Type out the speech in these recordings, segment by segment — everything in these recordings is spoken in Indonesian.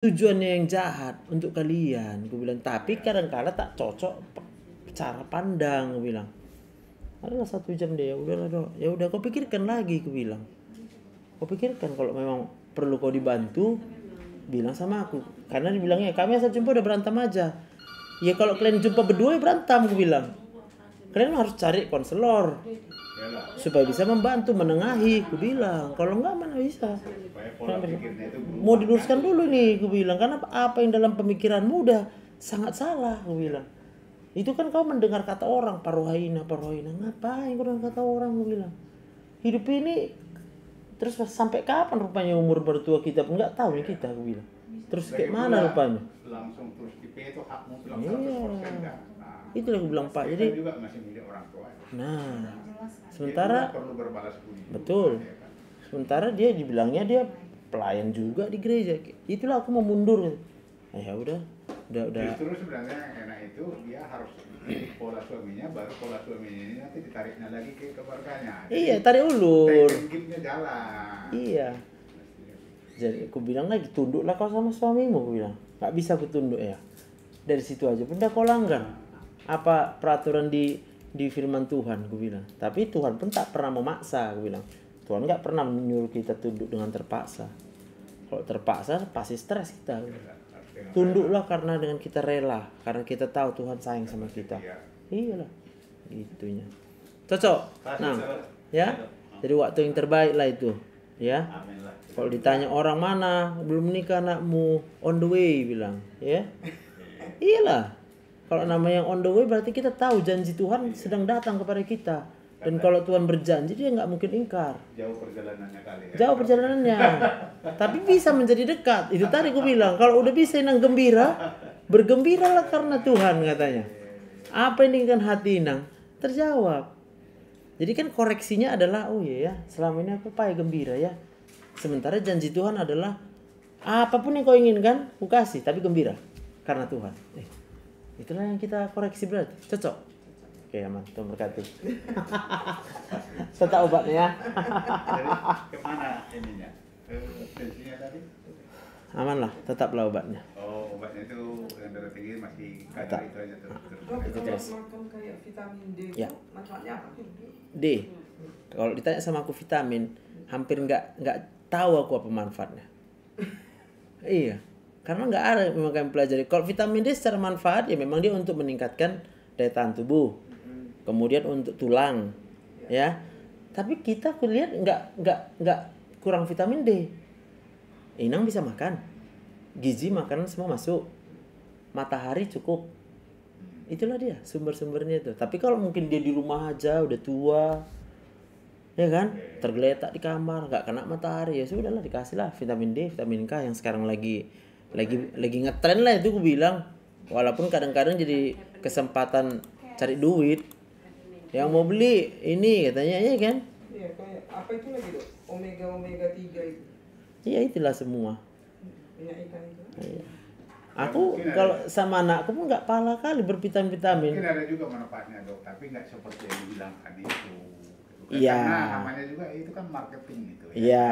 tujuannya yang jahat untuk kalian, gue bilang. Tapi kadang-kala tak cocok cara pandang, gue bilang. Adalah 1 jam deh, ya udah kau pikirkan lagi, gue bilang. Kau pikirkan kalau memang perlu kau dibantu, bilang sama aku. Karena dibilangnya kami asal jumpa udah berantem aja. Ya kalau kalian jumpa berdua ya berantem, gue bilang. Kalian harus cari konselor supaya bisa membantu menengahi, gue bilang. Kalau enggak mana bisa. Mau diluruskan dulu nih, gue bilang. Karena apa yang dalam pemikiranmu udah sangat salah, gue bilang. Itu kan kau mendengar kata orang, parohaina. Ngapain kau dengar kata orang, gue bilang. Hidup ini terus sampai kapan rupanya umur bertua kita pun nggak tahu nih kita, gue bilang. Terus kayak mana rupanya? Langsung terus IP itu hakmu bilang Iya. 100% kan. Itulah gue bilang Pak. Jadi juga masih milik orang tua. nah, sementara perlu berbalas budi. betul. Sementara dia dibilangnya dia pelayan juga di gereja. Itulah aku mau mundur. Ya udah. Justru sebenarnya yang enak itu dia harus pola suaminya, baru pola suaminya ini nanti ditariknya lagi ke keluarganya. Iya, tarik ulur. Tekniknya jalan. Iya. Jadi aku bilang lagi, tunduklah kau sama suamimu, aku bilang. Nggak bisa aku tunduk ya. Dari situ aja pun kau langgar. Apa peraturan di firman Tuhan, aku bilang. Tapi Tuhan pun tak pernah memaksa, aku bilang. Tuhan nggak pernah menyuruh kita tunduk dengan terpaksa. Kalau terpaksa pasti stres kita. Tunduklah karena dengan kita rela, karena kita tahu Tuhan sayang sama kita. Iyalah, gitunya. Cocok. Nah, ya. Jadi waktu yang terbaik lah itu, ya. Kalau ditanya orang mana belum nikah anakmu, on the way bilang, ya. Iyalah. Kalau namanya yang on the way berarti kita tahu janji Tuhan sedang datang kepada kita. Dan kalau Tuhan berjanji dia nggak mungkin ingkar. Jauh perjalanannya kali ya. Jauh perjalanannya. Tapi bisa menjadi dekat. Itu tadi gue bilang, kalau udah bisa Inang gembira, bergembiralah karena Tuhan katanya. Apa yang diinginkan hati Inang terjawab. Jadi kan koreksinya adalah, oh iya ya, selama ini aku payah gembira ya. Sementara janji Tuhan adalah apapun yang kau inginkan, aku kasih, tapi gembira karena Tuhan. Itulah yang kita koreksi berarti. Cocok. Oke, aman. Tuhan berkati. Tetap obatnya ya. Jadi kemana ininya? Tensinya tadi? Aman lah, tetaplah obatnya. Oh, obatnya itu yang darah tinggi masih kadar itu aja terus. Itu terus. Makan kayak vitamin D Ya. itu manfaatnya apa? D. Kalau ditanya sama aku vitamin, hampir nggak tahu aku apa manfaatnya. Iya, karena nggak ada memang kami pelajari. Kalau vitamin D secara manfaat ya memang dia untuk meningkatkan daya tahan tubuh. Kemudian untuk tulang, ya. Tapi kita kulihat nggak kurang vitamin D. Inang bisa makan, gizi makanan semua masuk, matahari cukup. Itulah dia sumber-sumbernya itu. Tapi kalau mungkin dia di rumah aja udah tua, ya kan, tergeletak di kamar, nggak kena matahari, ya sudahlah dikasihlah vitamin D, vitamin K yang sekarang lagi ngetren lah itu gue bilang. Walaupun kadang-kadang jadi kesempatan cari duit. Yang mau beli ini katanya ya kan? Iya, kayak apa itu lagi dok? Omega 3 itu. Iya itulah semua. Minyak ikan itu. Iya. Aku kalau sama anakku pun nggak pala kali bervitamin. Mungkin ada juga manfaatnya dok, tapi nggak seperti yang dibilang tadi itu. Iya. Karena namanya juga itu kan marketing gitu ya. Iya.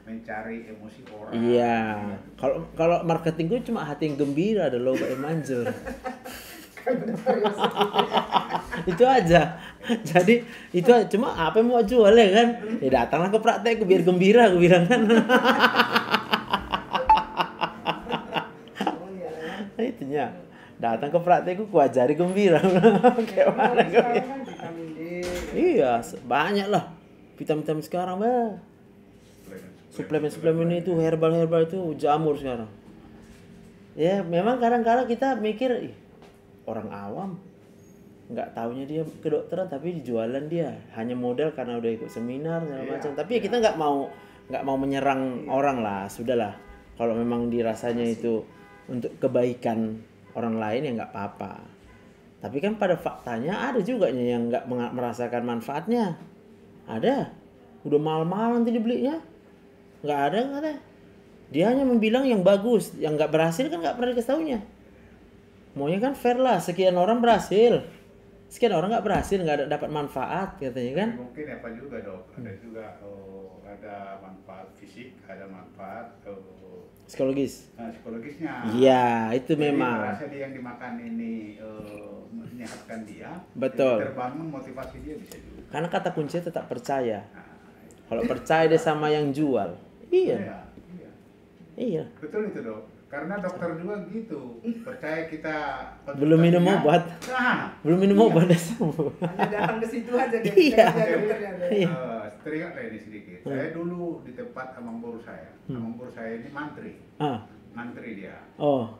Mencari emosi orang. Iya. Kalau marketing gue cuma hati yang gembira, ada logo yang manjur. Itu aja. Jadi itu cuma apa yang mau jual ya kan? Ya datanglah ke praktek biar gembira, gue bilang kan. Oh iya. Itunya. Datang ke praktek ku ajari gembira. Kayak mana Sekarang kan vitamin D. Iya, banyak lah. Vitamin sekarang, bah. Suplemen itu herbal itu jamur sekarang. Ya, memang kadang-kadang kita mikir orang awam nggak taunya dia kedokteran tapi dijualan dia hanya modal karena udah ikut seminar segala macam. Tapi ya kita nggak mau menyerang orang lah, sudahlah. Kalau memang dirasanya itu untuk kebaikan orang lain ya nggak apa-apa. Tapi kan pada faktanya ada juga yang nggak merasakan manfaatnya. Ada, udah mahal-mahal nanti dibelinya. Nggak ada. Dia hanya membilang yang bagus, yang nggak berhasil kan nggak pernah dikasih taunya. Maunya kan fair lah, sekian orang berhasil, sekian orang nggak berhasil, nggak ada dapat manfaat katanya kan. Mungkin apa juga dok, ada juga ada manfaat fisik, ada manfaat Psikologis. psikologisnya. Iya, itu Jadi memang. merasa dia yang dimakan ini menyehatkan dia. Betul. Jadi terbangun motivasi dia bisa juga. Karena kata kuncinya tetap percaya. Nah, Kalau percaya dia sama yang jual. Iya. iya, iya. Iya. Betul itu dok. Karena dokter juga gitu. Percaya kita Belum minum konsultasinya. obat. Nah, Belum minum iya. obat udah sembuh. Hanya datang ke situ aja dia. Iya. Dia dokternya. Iya. Teringat lah ini sedikit. Saya dulu di tempat amang boru saya. Amang boru saya ini mantri. Ah. Mantri dia. Oh,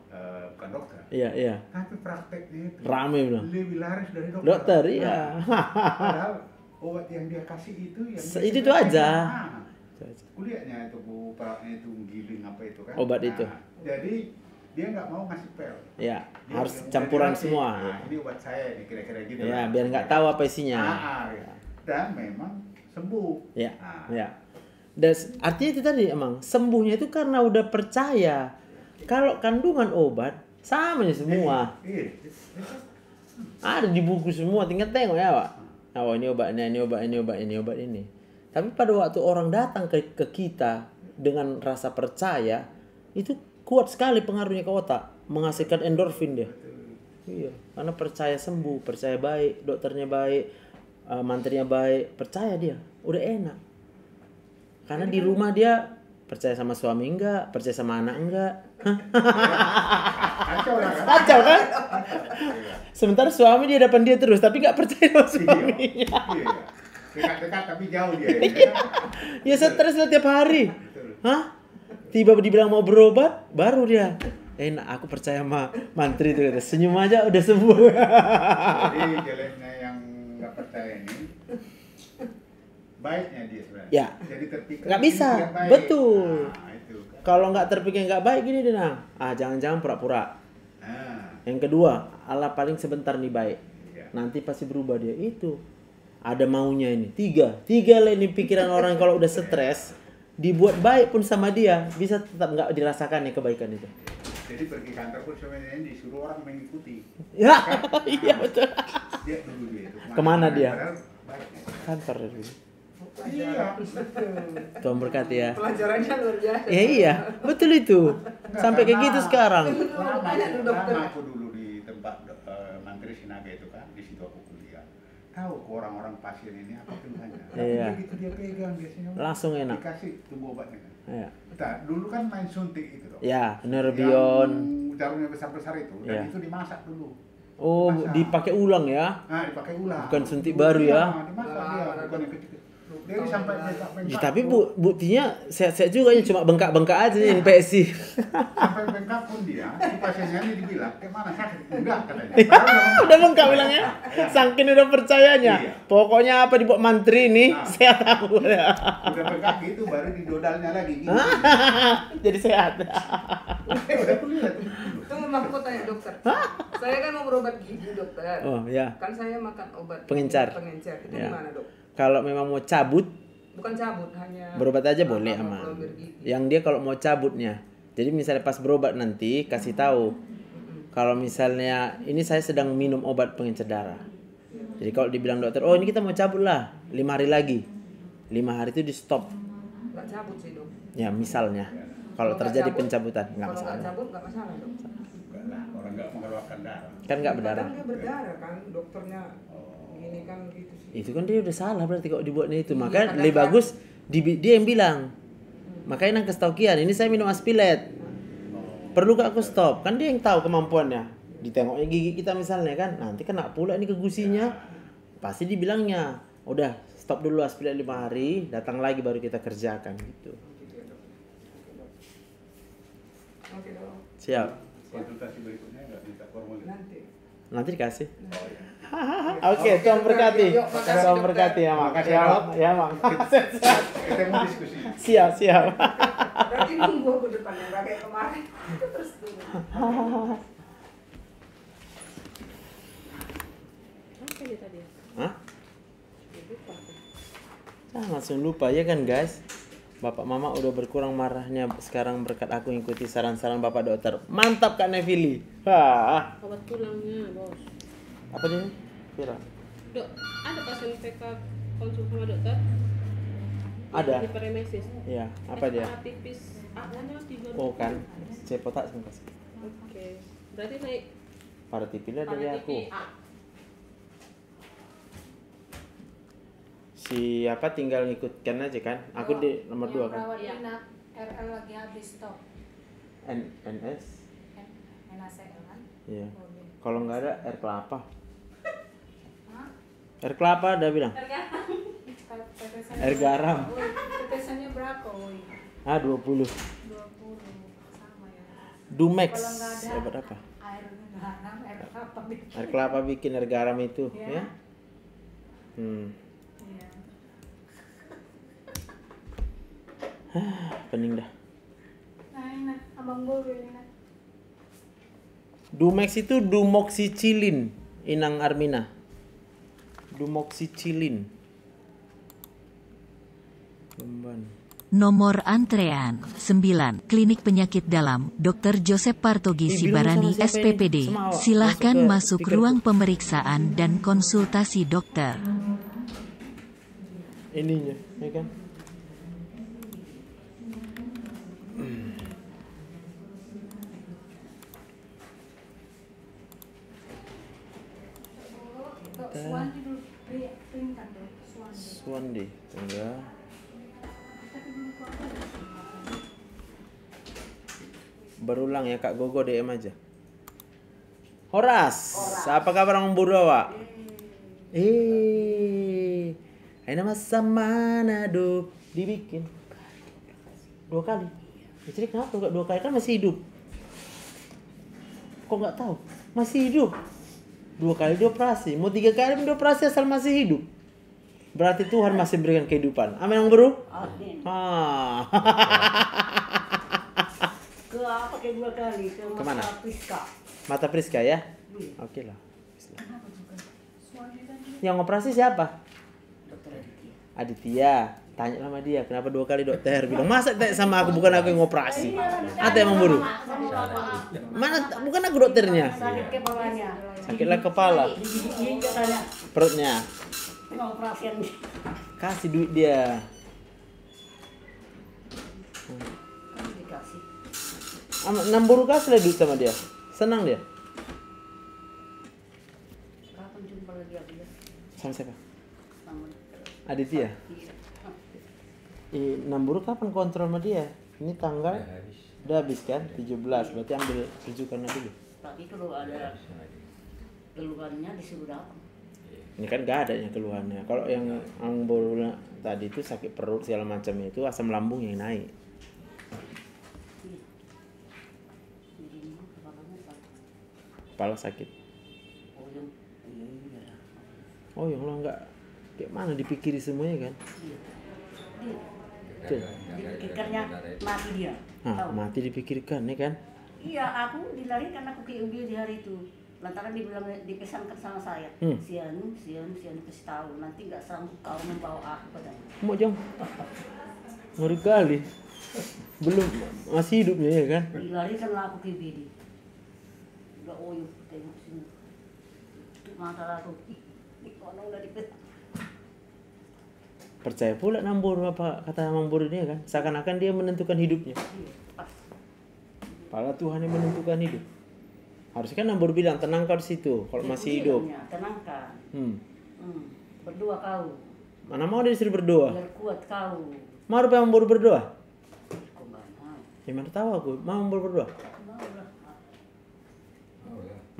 Bukan dokter. iya iya. Tapi prakteknya itu Rame bilang. lebih laris dari dokter. Dokter, iya. Padahal obat yang dia kasih itu yang dia Itu sebenarnya, aja. Kuliahnya itu bu perawatnya itu giling apa itu kan. Obat itu. Jadi dia nggak mau ngasih pel. Iya, Dia harus udah campuran dilatih. semua. Nah, ini obat saya nih kira-kira gitu. Iya, lah. biar nggak tahu apa isinya. Iya. Dan memang sembuh. Iya, Nah, iya. Dan artinya itu tadi emang sembuhnya itu karena udah percaya. Kalau kandungan obat sama aja semua. Iya. Ada di buku semua, tinggal tengok ya, Pak. Oh, ini obatnya, ini obat ini, obat ini, obat ini. Tapi pada waktu orang datang ke kita dengan rasa percaya, itu kuat sekali pengaruhnya ke otak, menghasilkan endorfin dia. Iya, karena percaya sembuh, percaya baik, dokternya baik, mantrinya baik, percaya dia, udah enak. Karena di rumah dia percaya sama suami enggak, percaya sama anak enggak. Kacau lah kan. Kacau kan? Sementara suami di hadapan dia terus, tapi nggak percaya sama suaminya. Iya. Dekat-dekat tapi jauh dia. Ya stres lah tiap hari. Betul. Hah? Tiba dibilang mau berobat, baru dia. Enak, aku percaya sama mantri itu. Kata. Senyum aja udah sembuh. Jadi jeleknya yang nggak percaya ini, baiknya dia sebenarnya. Ya. Jadi terpikir. Nggak bisa, ini yang baik. betul. Nah, itu kan. Kalau nggak terpikir nggak baik gini dia nang. Jangan-jangan pura-pura. Nah, Yang kedua, Allah paling sebentar nih baik. ya. Nanti pasti berubah dia itu. Ada maunya ini. Tiga lah ini pikiran orang kalau udah stres. Dibuat baik pun sama dia, bisa tetap nggak dirasakan ya kebaikan itu. Jadi pergi kantor pun sebenarnya disuruh orang mengikuti. Ya, Kan? iya betul. Dia dulu dia itu. Kemana dia? Padahal baiknya. Kantor dulu. Iya. Tuhan berkati ya. Pelajarannya luar biasa. Ya iya, betul itu. Sampai kayak gitu sekarang. Lama aku dulu di tempat Mantri Sinaga itu kan, di situ aku kuliah. Tahu ke orang-orang pasien ini apa keluhannya. Iya. Begitu dia pegang biasanya. Langsung enak. Dikasih tunggu obatnya. Iya. Nah, dulu kan main suntik itu dong. Ya, Nerbion. Yang jarumnya besar-besar itu, dan Iya. itu dimasak dulu. Oh, Dimasak. dipakai ulang ya. Nah, dipakai ulang. Bukan suntik baru ya. Dimasak dia, bukan yang kecil. Jadi sampai bengkak-bengkak. Ya, tapi buktinya sehat-sehat juga ya, cuma bengkak-bengkak aja nih infeksi. Sampai bengkak pun dia, si pasiennya ini dibilang, kayak mana sakit? Enggak katanya. Udah bengkak bilangnya. Saking udah percayanya. Iya. Pokoknya apa dibuat mantri nih, Nah. sehat aku. Udah bengkak gitu, baru didodalnya lagi. Gitu. Jadi sehat. Udah kuliah tuh. Tunggu, aku mau tanya dokter. Saya kan mau berobat gigi dokter. Oh ya. Kan saya makan obat Pengencar. Pengencar. Itu Ya. gimana dok? Kalau memang mau cabut, Bukan cabut, hanya berobat aja boleh apa, aman. pelembir gigi. Yang dia kalau mau cabutnya, jadi misalnya pas berobat nanti kasih tahu. Kalau misalnya ini saya sedang minum obat pengencer darah. Jadi kalau dibilang dokter, oh ini kita mau cabut lah, 5 hari lagi. 5 hari itu di stop. Nggak cabut sih dok. Ya misalnya, kalau nggak terjadi cabut, pencabutan nggak Kalau nggak masalah. cabut nggak masalah dok. Enggak lah, orang enggak mengeluarkan darah. Kan nggak berdarah. Padahal dia berdarah kan, dokternya gini kan gitu sih. Itu kan dia udah salah berarti kalau dibuatnya itu. Iya, Makanya kadang lebih kan- bagus dia yang bilang. Makanya nang kestakian, ini saya minum aspilet. Perlu gak aku stop? Kan dia yang tahu kemampuannya. Ditengoknya gigi kita misalnya kan, nanti kena pula ini ke gusinya. Pasti dibilangnya, udah stop dulu aspilet 5 hari, datang lagi baru kita kerjakan gitu. Oke dok. Siap. Konsultasi berikutnya enggak minta formulir. Nanti. Nanti dikasih. Oh, iya. Oke, Tuhan berkati. Yuk, makasih, Tuhan dokter. berkati ya, Mak. Makasih, Ya, Dok. Mak. Ya, Mak. Kita mau diskusi. Siap, siap. Berarti nunggu aku depannya nggak kayak kemarin. Terus tunggu. Apa dia tadi? Hah? Lupa. Langsung lupa ya kan guys. Bapak mama udah berkurang marahnya sekarang berkat aku ikuti saran-saran bapak dokter. Mantap Kak Nevili. Wah. Obat tulangnya, bos. Apa dia? viral. Dok, ada pasien PK konsul sama dokter? Ada. Hiperemesis. Iya, apa dia? Tipis. Apanya 3. Oh kan, cepotak semua. Oke. Berarti naik Paratipinnya dari pada aku. tipi A. Siapa tinggal ngikutkan aja kan? Aku di nomor 2 kan. Perawat Iya. inap RL lagi habis stok. NS. NaCl kan? Iya. Oh, iya. Kalau nggak ada air kelapa. Hah? Air kelapa ada bilang. Tetesannya Air garam. berapa? Woi, tetesannya berapa? Woi? 20. 20. Sama ya. Dumex. Kalau nggak ada Obat apa? air garam, air apa bikin? Air kelapa bikin air garam itu, Ya. ya. Iya. Pening dah. Nah, abang guru ini nah. Dumex itu dumoxicillin, Inang Armina. Dumoxicillin. Lemban. Nomor antrean 9, Klinik Penyakit Dalam, Dr. Joseph Partogi Bilang Sibarani sama siapa ini? SPPD. Sama awak. Silahkan Masuk ke masuk speaker. ruang pemeriksaan dan konsultasi dokter. Ininya, ya kan? Kok Suwandi dulu perintah dong, Suwandi. Swandi, enggak. Tapi dulu kok Berulang ya Kak Gogo, DM aja. Horas, apa kabar Mang Buru awak? Aina masa Manado dibikin 2 kali. Jadi kenapa enggak 2 kali, kan masih hidup? Kok nggak tahu? Masih hidup. 2 kali dioperasi, mau 3 kali dioperasi asal masih hidup. Berarti Tuhan masih berikan kehidupan. Amin Mang Buru? Amin. Ah. Ke apa ke 2 kali ke Kemana? Mata Priska. Mata Priska ya? Iya. Oke lah. kenapa juga? Suwandi tadi. Yang operasi siapa? Dokter Aditya. Aditya. Tanya sama dia, kenapa 2 kali dokter? Bilang, masa tanya sama aku, bukan aku yang operasi. Ada yang memburu. Mana, bukan aku dokternya. Sakit kepalanya. Sakitlah kepala, Ini katanya perutnya. pengoperasian. Kasih duit dia. Kan dikasih. Namburu kasih lah duit sama dia. Senang dia. Kapan jumpa lagi aku ya? Sama siapa? Sama Aditya. Iya. Namburu kapan kontrol sama dia? Ini tanggal udah habis kan? 17. Berarti ambil rujukannya dulu. Tapi kalau ada keluhannya disuruh datang. Ini kan gak ada yang keluhannya. Kalau yang Namburu tadi itu sakit perut segala macam itu, asam lambung yang naik. Iya. Jadi ini kepalanya sakit. Kepala sakit. Oh yang iya. Oh ya Allah, nggak kayak mana dipikiri semuanya kan? Iya. Betul. Dipikirkannya mati dia. Nah, Tahu? mati dipikirkan ya kan? Iya, aku dilarikan aku ke UB di hari itu. Lantaran dibilang dipesankan sama saya, Sianu kasih tahu nanti nggak sanggup kau membawa aku katanya. Mau jong? Ngeri kali. Belum, masih hidupnya ya kan? Dilarikan lah aku ke UBD. Udah oyuh tengok sini. Itu mata aku. Ih, kono udah dipesan. Percaya pula Namburu apa kata Namburu dia kan? Seakan-akan dia menentukan hidupnya. Iya, pas. Padahal Tuhan yang menentukan hidup. Harusnya kan Namburu bilang tenang kau di situ kalau masih hidup. Bilangnya, tenangkan. Berdoa kau. Mana mau dia disuruh berdoa? Biar kuat kau. Mau apa yang Namburu berdoa? Kau nggak mau. Ya mana tahu aku, mau Namburu berdoa? Mau lah.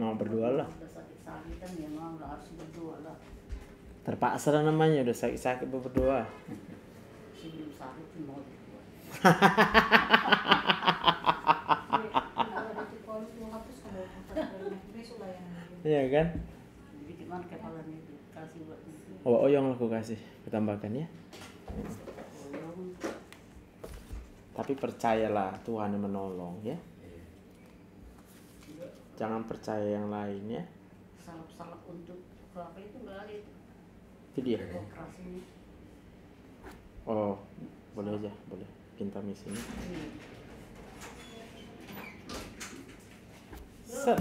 Mau berdoa lah. Udah sakit-sakitan ya mau lah harus berdoa lah. Terpaksa lah namanya, udah sakit-sakit berdoa. Sebelum sakit pun mau berdoa. Kalau itu kalau mau hapus kalau besok lah yang Iya kan? Jadi gimana kepalanya itu kasih buat itu. Oh yang aku kasih, ditambahkan ya. Tolong. Tapi percayalah Tuhan yang menolong ya. Jangan percaya yang lain ya. Salep-salep untuk apa itu nggak ada itu. Itu dia. Operasinya. Oh, boleh aja, boleh. Bikin tamis ini. Set.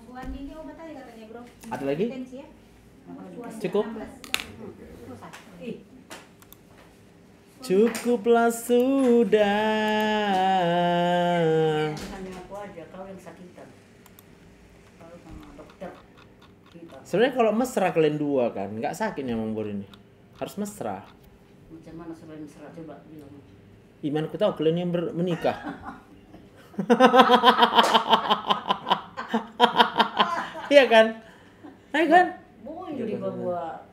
Suwandi ini obat tadi katanya bro. Ada lagi? Tensi ya? Cukup? 16. Ih, Cukuplah sudah. hanya aku aja, kau yang sakitan. Kalau sama dokter kita. Sebenarnya kalau mesra kalian dua kan, nggak sakit yang memburu ini. Harus mesra. Macam mana supaya mesra, coba bilang. Imanku tahu kalian yang menikah. Iya kan? Iya kan? Boleh jadi bawa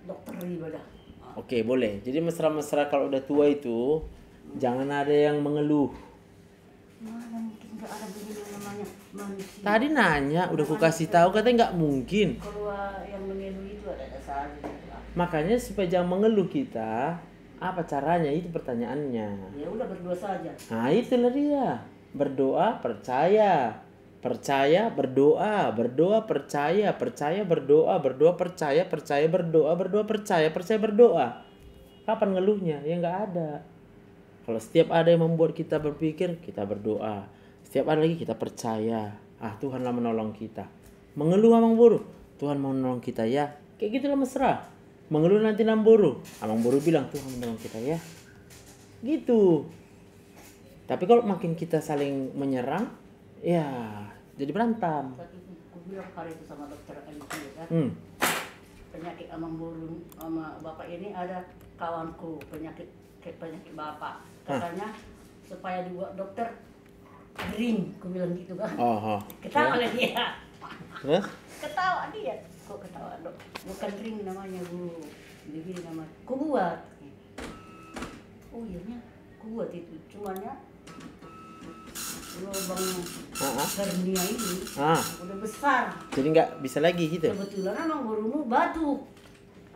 dokter ibadah. Oke, boleh. Jadi mesra-mesra kalau udah tua itu jangan ada yang mengeluh. Mana mungkin nggak ada begini yang namanya manusia. Tadi nanya, udah ku kasih tahu katanya nggak mungkin. Kalau yang mengeluh itu ada dasarnya. Makanya supaya jangan mengeluh kita, apa caranya? Itu pertanyaannya. Ya udah berdoa saja. Nah, itulah dia. Berdoa, percaya. Percaya, berdoa. Berdoa, percaya. Percaya, berdoa. Berdoa, percaya. Percaya, berdoa. Berdoa, percaya. Percaya, berdoa. Kapan ngeluhnya? Ya nggak ada. Kalau setiap ada yang membuat kita berpikir, kita berdoa. Setiap ada lagi kita percaya. Ah, Tuhanlah menolong kita. Mengeluh amang buru, Tuhan mau menolong kita ya. Kayak gitulah mesra. Mengeluh nanti namburu. Amang buru bilang, Tuhan menolong kita ya. Gitu. Tapi kalau makin kita saling menyerang, ya jadi berantem. Tapi aku bilang hari itu sama dokter Anji kan. Penyakit amang burung sama bapak ini ada kawanku penyakit bapak. Katanya supaya dibuat dokter ring, aku bilang gitu kan. Oh. Ketawa lah dia. Terus? Ketawa dia. Kok ketawa dok? Bukan ring namanya bu. Begini namanya. Kok buat? Oh iya nya, kok buat itu. Cumannya lubang hernia ini udah besar. Jadi nggak bisa lagi gitu? Kebetulan emang barumu batuk.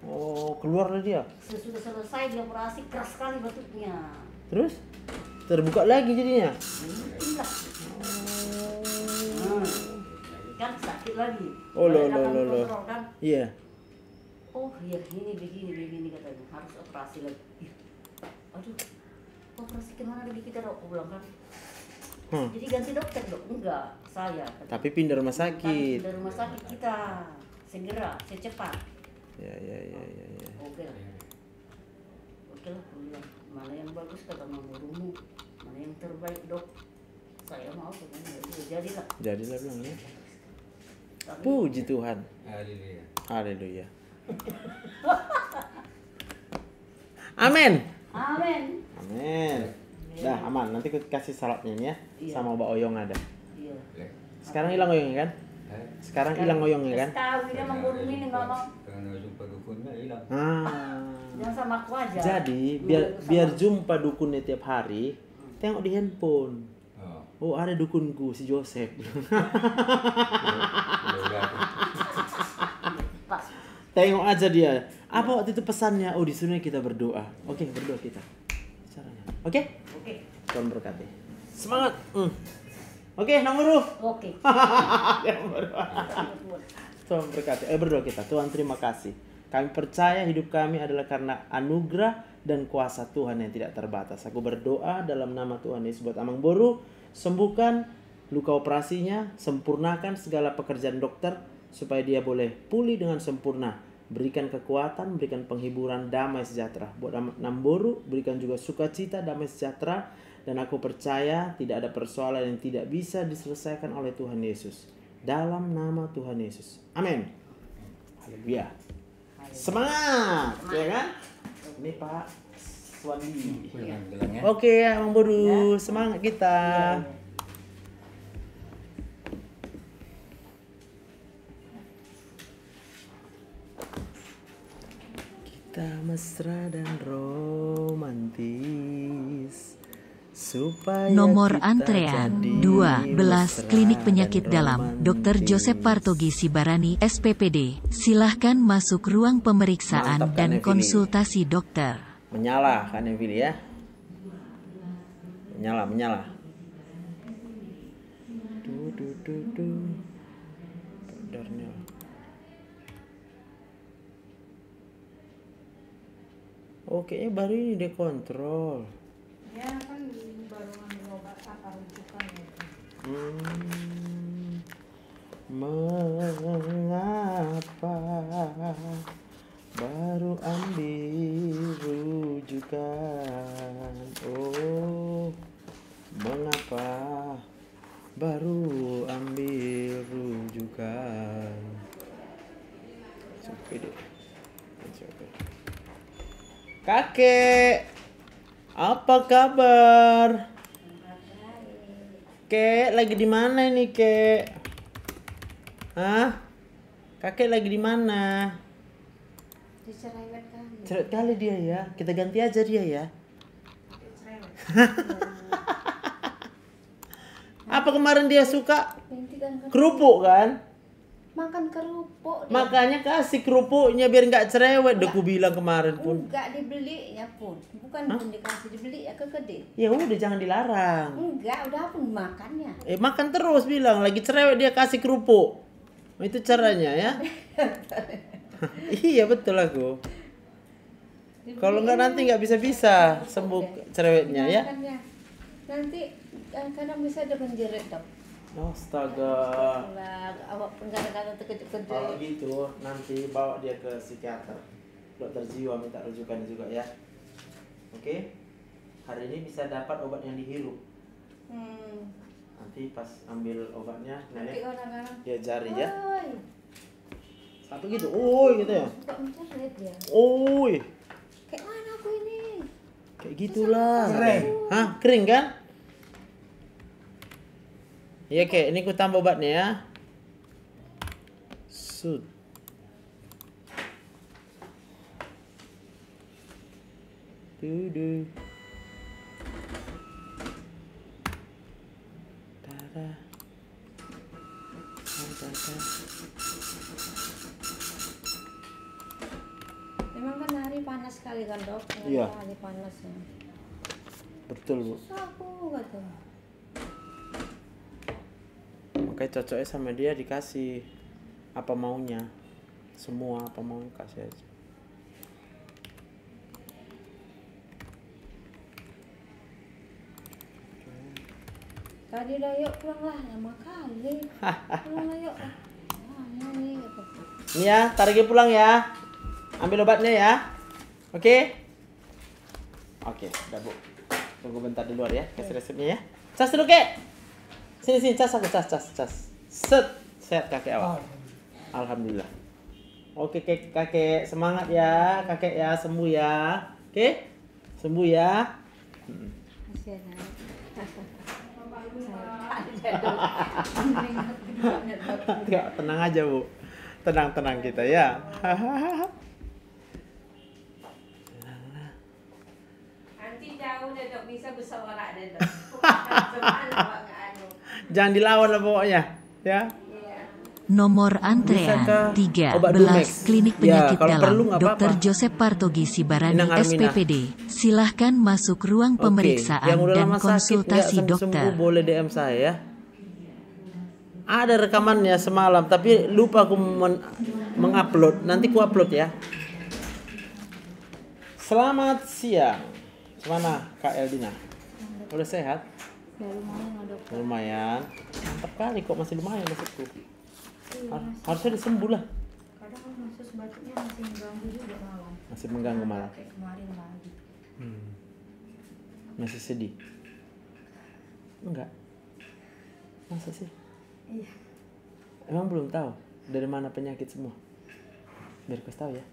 Oh, keluar lah dia. Sesudah selesai dia operasi keras sekali batuknya. Terus? Terbuka lagi jadinya? Inilah. Kan sakit lagi. Oh, Balik lo. akan dikontrol, kan? Iya. Oh iya begini katanya. Harus operasi lagi. Ih, aduh, operasi kemana lagi kita dok? Aku bilang kan. Jadi ganti dokter dok? Enggak, saya. Tapi pindah rumah sakit. Pindah rumah sakit kita. Segera, secepat. Ya. Oke lah, aku bilang. Mana yang bagus kata burungmu? Mana yang terbaik dok? Saya mau katanya. Jadilah. Jadilah bilang ya. Tapi, Puji Tuhan. Haleluya. Haleluya. Amin. amin. Amin. Dah aman. Nanti aku kasih salatnya ya. Iya. Sama Mbak Oyong ada. Iya. Sekarang hilang Oyongnya kan? Sekarang hilang Oyongnya kan? Tahu dia emang burung ini nggak mau. Karena jumpa dukunnya hilang. Jangan sama aku aja. Jadi Dulu biar sama- jumpa dukunnya tiap hari, tengok di handphone. Oh. Oh, ada dukunku si Joseph. Pas. Tengok aja dia. Apa waktu itu pesannya? Oh, disuruh kita berdoa. Oke, berdoa kita. Caranya. Oke? Oke. Tuhan berkati. Semangat. Oke, nomor Oke. Tuhan berkati. Berdoa kita. Tuhan terima kasih. Kami percaya hidup kami adalah karena anugerah dan kuasa Tuhan yang tidak terbatas. Aku berdoa dalam nama Tuhan Yesus buat Amang Boru. Sembuhkan luka operasinya. Sempurnakan segala pekerjaan dokter. Supaya dia boleh pulih dengan sempurna. Berikan kekuatan, berikan penghiburan, damai sejahtera. Buat Namboru, berikan juga sukacita, damai sejahtera. Dan aku percaya tidak ada persoalan yang tidak bisa diselesaikan oleh Tuhan Yesus. Dalam nama Tuhan Yesus. Amin. Haleluya. Semangat, ya kan? Ini Pak Swandi. Oke, Amang Boru, semangat kita. Kita mesra dan romantis supaya Nomor kita antrean jadi 12 mesra Klinik Penyakit dan Dalam Dr. romantis. Joseph Partogi Sibarani SPPD. Silahkan masuk ruang pemeriksaan Mantap kan, dan Evili? konsultasi dokter. Menyala kan Evili ya? Menyala. Darnel. Oke, baru ini dia kontrol. Ya kan baru ngambil obat apa rujukan ya. Mengapa baru ambil rujukan? Oh, mengapa baru ambil rujukan? Oke deh. Kakek, apa kabar? Kek, lagi di mana ini, Kek? Hah? Kakek lagi di mana? Dicerewet kali. Cerewet kali dia ya. Kita ganti aja dia ya. Apa kemarin dia suka Nanti kan kerupuk kan? makan kerupuk dia. Makanya kasih kerupuknya biar nggak cerewet. Udah ku bilang kemarin pun. Enggak dibeli ya pun. Bukan pun dikasih, dibeli ya ke gede. Ya udah jangan dilarang. Enggak, udah pun makannya. Makan terus bilang lagi cerewet dia kasih kerupuk. Itu caranya ya. Iya betul aku. Kalau nggak nanti nggak bisa sembuh cerewetnya ya. Makannya. Nanti kadang bisa ada menjerit dok. Astaga. Lah, awak kadang-kadang terkejut-kejut. Kalau gitu nanti bawa dia ke psikiater, dokter jiwa, minta rujukan juga ya. Oke? Hari ini bisa dapat obat yang dihirup. Nanti pas ambil obatnya Nanti nenek kadang-kadang. dia jari ya. Oi, Satu gitu, oi gitu ya. suka menjerit dia. Oi. Kayak mana aku ini? Kayak gitulah. Kering. Hah, kering kan? Iya, Kek, ini ku tambah obatnya ya. Sud. Dudu. Tada. Tada. Memang kan hari panas sekali kan dok. Iya. Hari panasnya. Betul, Bu. Susah aku kata. Makanya cocoknya sama dia dikasih apa maunya. Semua apa mau kasih aja. Tadi udah yuk pulang lah, lama kali. Pulang lah yuk. Nih, kata. Ini ya, tariknya pulang ya. Ambil obatnya ya. Oke? Oke, udah Bu. Tunggu bentar di luar ya, kasih resepnya ya. Cas dulu, Kek. Sini, cas aku, cas. Set. Sehat kakek awak. Alhamdulillah. Oke, kakek semangat ya, kakek ya, sembuh ya. Oke? Sembuh ya. Masih ada. Tenang aja, Bu. Tenang kita ya. Nanti jauh deh dok, bisa bersuara deh dok. Jangan dilawan lah pokoknya, ya. Nomor antrean Bisakah 13 obat Dumex? Klinik Ya, Penyakit kalau Dalam perlu nggak Dr. apa-apa. Joseph Partogi Sibarani Inang Armina. SPPD. Silahkan masuk ruang Oke, pemeriksaan yang udah dan lama sakit konsultasi nggak dokter. sembuh boleh DM saya ya. Ada rekamannya semalam tapi lupa aku mengupload. Nanti ku upload ya. Selamat siang. Gimana Kak Eldina? Udah sehat? Ya lumayan lah dok. Lumayan. Mantap kali kok masih lumayan maksudku. Harusnya udah sembuh lah. Kadang kan masuk batuknya masih mengganggu juga malam. Masih mengganggu malah. Kayak kemarin lagi. Masih sedih? Enggak. Masa sih? Iya. Emang belum tahu dari mana penyakit semua? Biar kau tahu ya.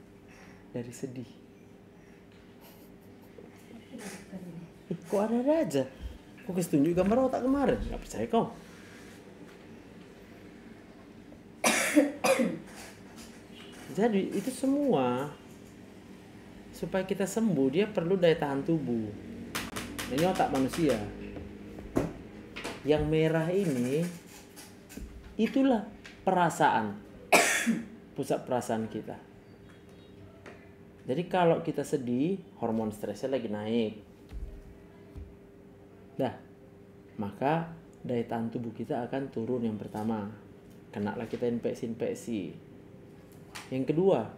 Dari sedih. Kok ada aja? Kok kasih tunjuk gambar otak kemarin? Gak percaya kau? Jadi itu semua supaya kita sembuh dia perlu daya tahan tubuh. Ini otak manusia. Yang merah ini itulah perasaan. Pusat perasaan kita. Jadi kalau kita sedih, hormon stresnya lagi naik. Dah. Maka daya tahan tubuh kita akan turun yang pertama. Kenalah kita infeksi. Yang kedua,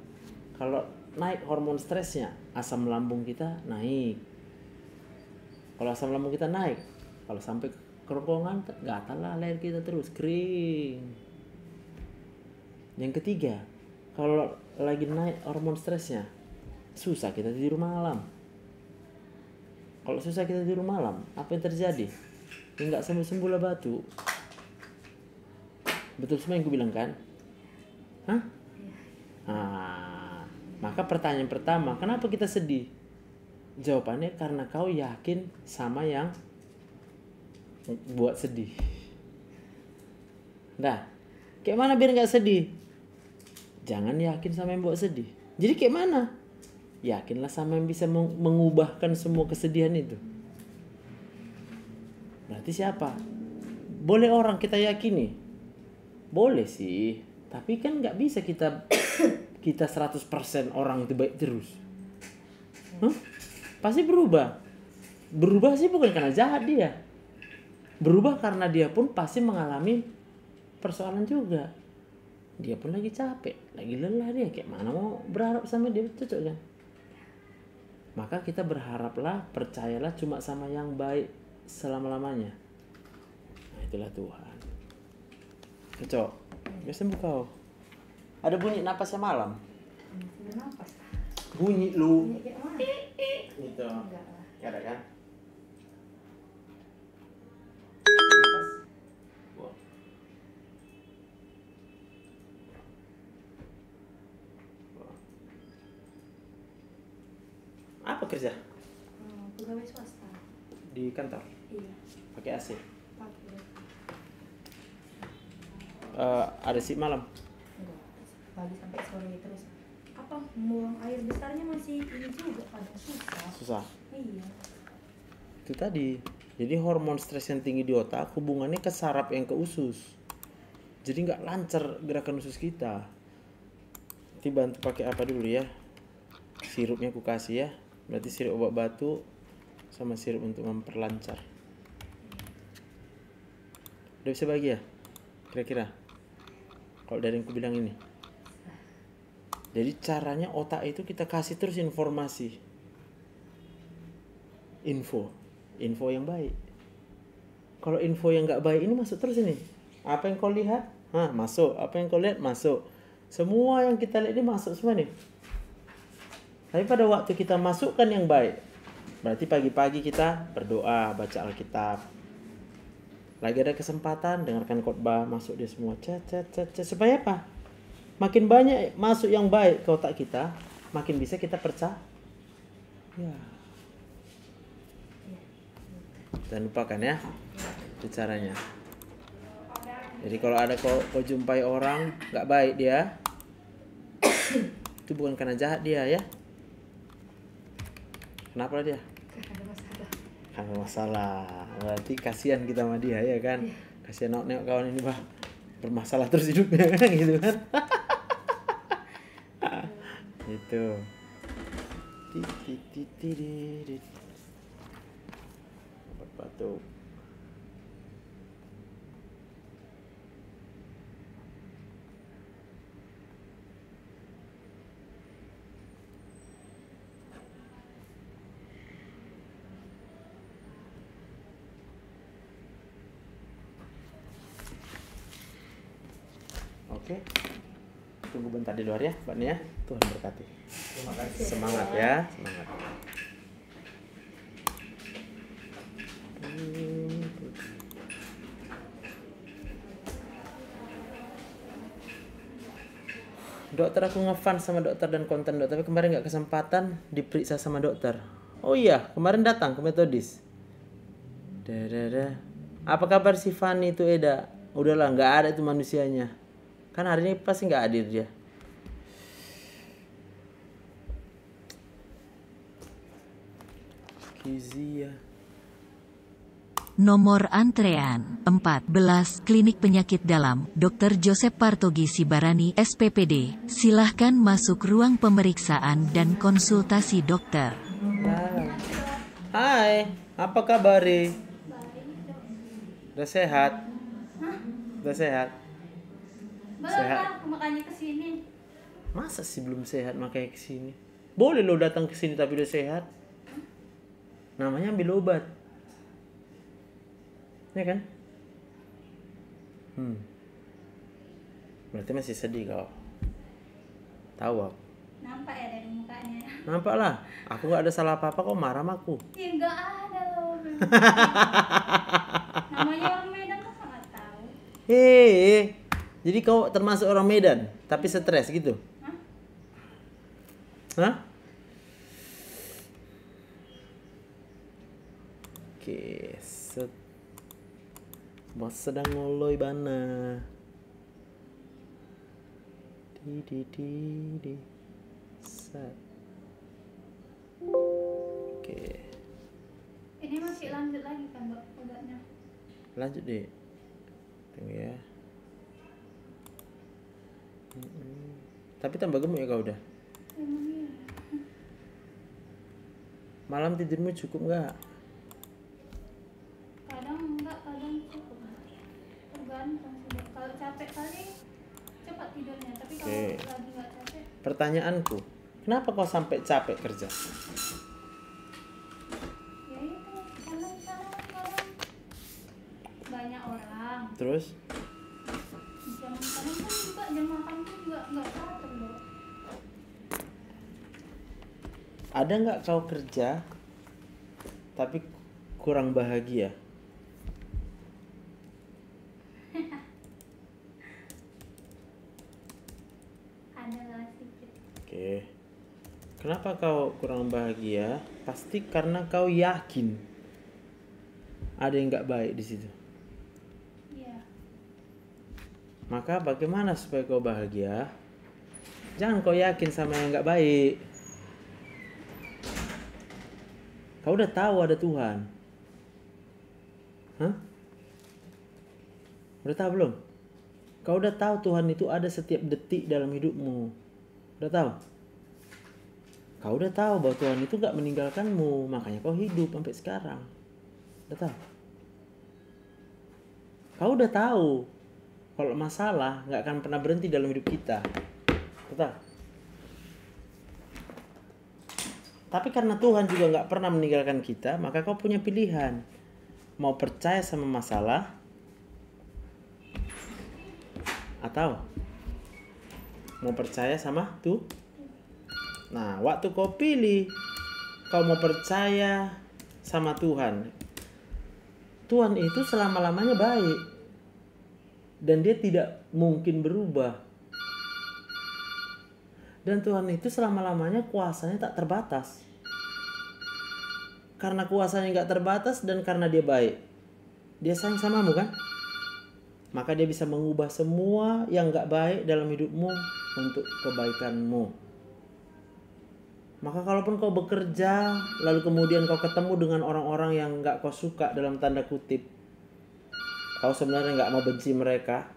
kalau naik hormon stresnya, asam lambung kita naik. Kalau asam lambung kita naik, kalau sampai kerongkongan, gatal lah leher kita terus, kering. Yang ketiga, kalau lagi naik hormon stresnya, susah kita tidur malam. Kalau susah kita tidur malam, apa yang terjadi? Ya nggak sembuh-sembuh lah batu. Betul semua yang ku bilang kan? Hah? Maka pertanyaan pertama, kenapa kita sedih? Jawabannya karena kau yakin sama yang buat sedih. Nah, kayak mana biar nggak sedih? Jangan yakin sama yang buat sedih. Jadi kayak mana? Yakinlah sama yang bisa mengubahkan semua kesedihan itu. Berarti siapa? Boleh orang kita yakini? Boleh sih. Tapi kan nggak bisa kita 100% orang itu baik terus. Pasti berubah. Berubah sih bukan karena jahat dia. Berubah karena dia pun pasti mengalami persoalan juga. Dia pun lagi capek, lagi lelah dia. Kayak mana mau berharap sama dia? Cocok kan? Maka kita berharaplah, percayalah cuma sama yang baik selama-lamanya. Nah itulah Tuhan. Cocok. Biasa kau. Ada bunyi napasnya malam. Napas. Bunyi lu. Bunyi kayak mana? Gitu. Enggak lah. Gak ada kan? Apa kerja? Pegawai swasta. Di kantor? Iya. Pakai AC? Pakai. Ada sip malam? Enggak. Pagi sampai sore terus. Apa buang air besarnya masih ini juga pada susah. Susah? Iya. Itu tadi. Jadi hormon stres yang tinggi di otak hubungannya ke saraf yang ke usus. Jadi nggak lancar gerakan usus kita. Nanti bantu pakai apa dulu ya? Sirupnya aku kasih ya. Berarti sirup obat batu sama sirup untuk memperlancar. Udah bisa bagi ya? Kira-kira? Kalau dari yang aku bilang ini. Jadi caranya otak itu kita kasih terus informasi. Info yang baik. Kalau info yang nggak baik ini masuk terus ini. Apa yang kau lihat? Masuk. Apa yang kau lihat? Masuk. Semua yang kita lihat ini masuk semua nih. Tapi pada waktu kita masukkan yang baik, berarti pagi-pagi kita berdoa, baca Alkitab. Lagi ada kesempatan, dengarkan khotbah, masuk dia semua. Supaya apa? Makin banyak masuk yang baik ke otak kita, makin bisa kita percaya. Ya. Jangan lupakan ya, itu caranya. Jadi kalau ada kau jumpai orang nggak baik dia, itu bukan karena jahat dia ya. Kenapa dia? Karena masalah. Berarti kasihan kita sama dia ya kan? Kasihan nengok kawan ini bermasalah terus hidupnya kan gitu kan? Itu. Obat batuk. Oke. Tunggu bentar di luar ya, Mbak Nia. Tuhan berkati. Terima kasih. Semangat ya, semangat. Dokter, aku ngefans sama dokter dan konten dokter, tapi kemarin nggak kesempatan diperiksa sama dokter. Oh iya, kemarin datang ke metodis. Apa kabar si Fanny itu Eda? Udahlah, nggak ada itu manusianya. Kan hari ini pasti nggak hadir dia. Kizia. Nomor antrean 14 Klinik Penyakit Dalam Dr. Joseph Partogi Sibarani SPPD. Silahkan masuk ruang pemeriksaan dan konsultasi dokter. Hai, apa kabar? Udah sehat? Udah sehat? Sehat. Aku makanya kesini. Masa sih belum sehat makanya kesini? Boleh lo datang kesini tapi udah sehat. Namanya ambil obat. Ya kan? Berarti masih sedih kau. Tahu aku. Nampak ya dari mukanya. Nampak lah. Aku nggak ada salah apa-apa kok marah sama aku. Ya nggak ada loh. Namanya orang Medan kan nggak tahu. Hei, jadi kau termasuk orang Medan, tapi stres gitu? Hah? Hah? Oke, set. Bos sedang ngoloy bana. Di. Set. Oke, Ini masih lanjut lagi kan Mbak obatnya? lanjut deh. Tunggu ya. Tapi tambah gemuk ya kau udah. Emang iya. Malam tidurmu cukup nggak? Kadang enggak, kadang cukup. Tergantung sih. Kalau capek kali cepat tidurnya, tapi kalau Oke. lagi nggak capek, Pertanyaanku, kenapa kau sampai capek kerja? ya itu kadang banyak orang. Terus? Kadang kan juga jam makan tuh juga nggak teratur loh. Ada nggak kau kerja tapi kurang bahagia? Ada lah sedikit. Oke. Kenapa kau kurang bahagia? Pasti karena kau yakin ada yang nggak baik di situ. Iya. Maka bagaimana supaya kau bahagia? Jangan kau yakin sama yang nggak baik. Kau udah tahu ada Tuhan. Hah? Udah tahu belum? Kau udah tahu Tuhan itu ada setiap detik dalam hidupmu. Udah tahu? Kau udah tahu bahwa Tuhan itu gak meninggalkanmu. Makanya kau hidup sampai sekarang. Udah tahu? Kau udah tahu kalau masalah gak akan pernah berhenti dalam hidup kita. Udah tahu? Tapi karena Tuhan juga gak pernah meninggalkan kita, maka kau punya pilihan. Mau percaya sama masalah atau mau percaya sama tuh. Nah, waktu kau pilih kau mau percaya sama Tuhan, Tuhan itu selama-lamanya baik dan dia tidak mungkin berubah. Dan Tuhan itu selama-lamanya kuasanya tak terbatas. Karena kuasanya gak terbatas dan karena dia baik, dia sayang samamu kan? Maka dia bisa mengubah semua yang gak baik dalam hidupmu untuk kebaikanmu. Maka kalaupun kau bekerja, lalu kemudian kau ketemu dengan orang-orang yang gak kau suka dalam tanda kutip, kau sebenarnya gak mau benci mereka,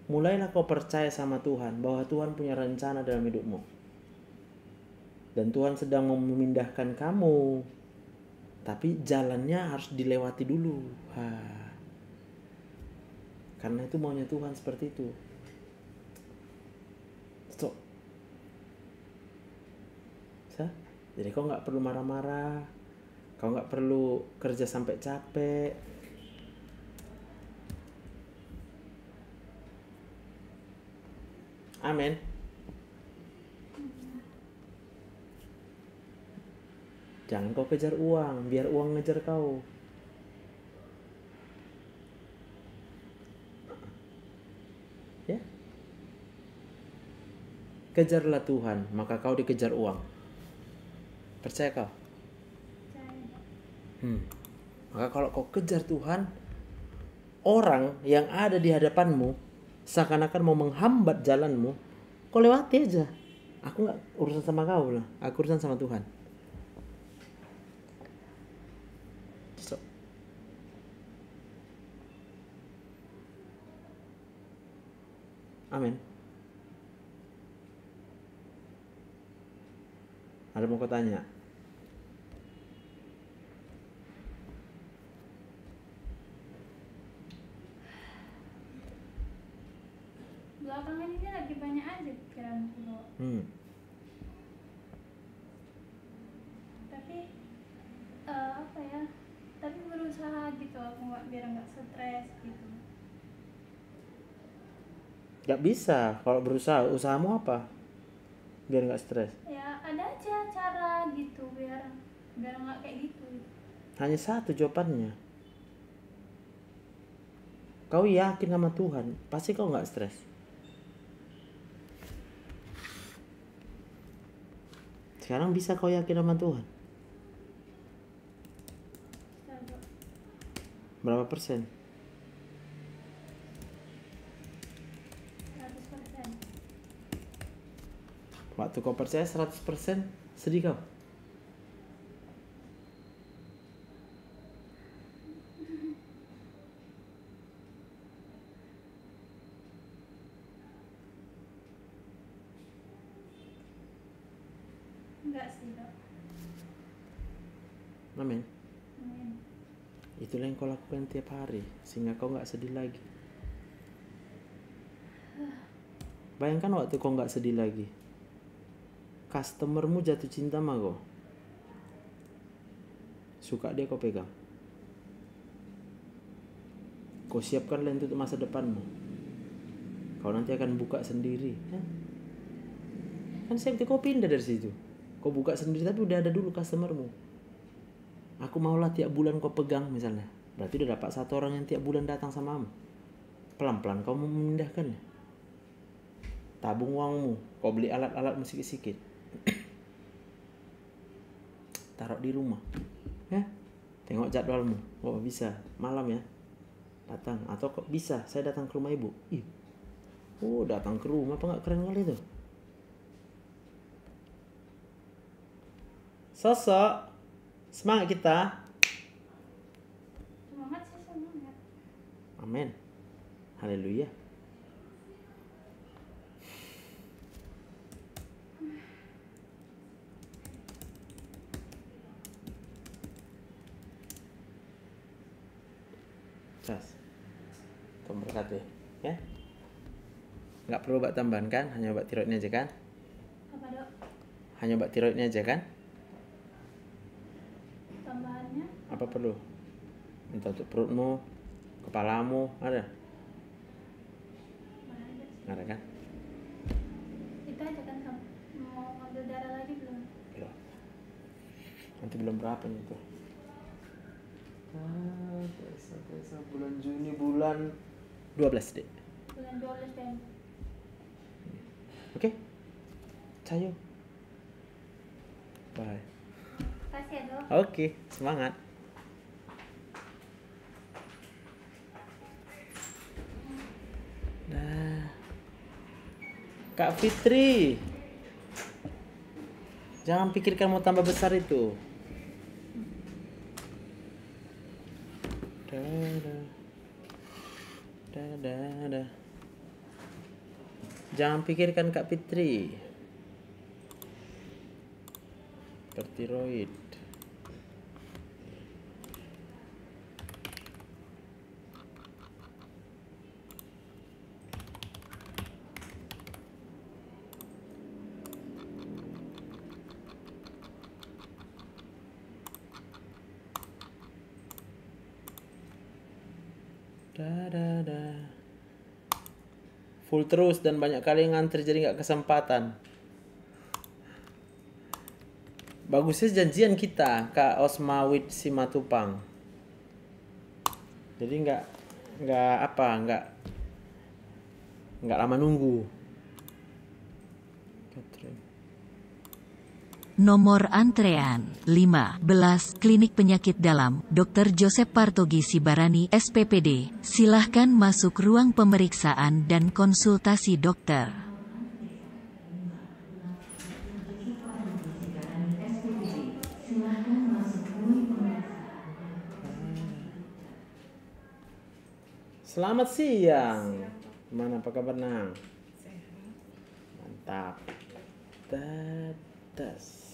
mulailah kau percaya sama Tuhan bahwa Tuhan punya rencana dalam hidupmu. Dan Tuhan sedang memindahkan kamu, tapi jalannya harus dilewati dulu. Karena itu maunya Tuhan seperti itu. Stop. Jadi kau gak perlu marah-marah, kau gak perlu kerja sampai capek. Amin. Jangan kau kejar uang, biar uang ngejar kau. Ya. Kejarlah Tuhan, maka kau dikejar uang. Percaya kau? Maka kalau kau kejar Tuhan, orang yang ada di hadapanmu seakan-akan mau menghambat jalanmu, kau lewati aja. Aku gak urusan sama kau lah, aku urusan sama Tuhan. So. Amin. Ada mau kau tanya? Belakangan ini lagi banyak aja pikiranku loh. Tapi apa ya? Tapi berusaha gitu aku biar nggak stres gitu. Gak bisa. Kalau berusaha, usahamu apa? Biar nggak stres. Ya ada aja cara gitu biar nggak kayak gitu. Hanya satu jawabannya. Kau yakin sama Tuhan, pasti kau nggak stres. Sekarang bisa kau yakin sama Tuhan? Berapa persen? 100%. Waktu kau percaya 100%, sedih kau? Enggak sih dok. Amin. Amin. Itulah yang kau lakukan tiap hari, sehingga kau nggak sedih lagi. Bayangkan waktu kau nggak sedih lagi, customermu jatuh cinta sama kau, suka dia kau pegang, kau siapkan lens untuk masa depanmu. Kau nanti akan buka sendiri, kan safety kau pindah dari situ, kau buka sendiri tapi udah ada dulu customermu. Aku maulah tiap bulan kau pegang misalnya, berarti udah dapat satu orang yang tiap bulan datang samamu. Pelan-pelan kau mau memindahkannya. Tabung uangmu, kau beli alat-alat musik sedikit. Taruh di rumah. Ya. Tengok jadwalmu. Oh, bisa malam ya. Datang atau kok bisa saya datang ke rumah ibu. Ih. Oh, datang ke rumah apa enggak keren kali itu? Sosok semangat kita. Semangat sih semangat. Amin. Haleluya. Jas. Tuhan berkati ya. Nggak perlu obat tambahan kan? Hanya obat tiroid ini aja kan? Apa dok? Hanya obat tiroid ini aja kan? Tambahannya? Apa perlu? Entah untuk perutmu, kepalamu, ada? Mana aja sih. Nggak ada kan? Kita aja kan mau ngambil darah lagi belum? Belum. Nanti belum berapa nih tuh? Biasa bulan Juni bulan 12 deh. Bulan 12 kan. Oke? Cayo. Bye. Kasih ya dok. Oke, semangat. Dah. Kak Fitri. Jangan pikirkan mau tambah besar itu. Dah. Jangan pikirkan Kak Fitri. Hipertiroid. Dah. Full terus dan banyak kali ngantri jadi nggak kesempatan. Bagusnya janjian kita Kak Osmawit Simatupang. Jadi nggak lama nunggu. Nomor antrean 15 Klinik Penyakit Dalam Dr. Joseph Partogi Sibarani SPPD. Silahkan masuk ruang pemeriksaan dan konsultasi dokter. Selamat siang. Gimana, apa kabar Nang? Mantap. Dadas.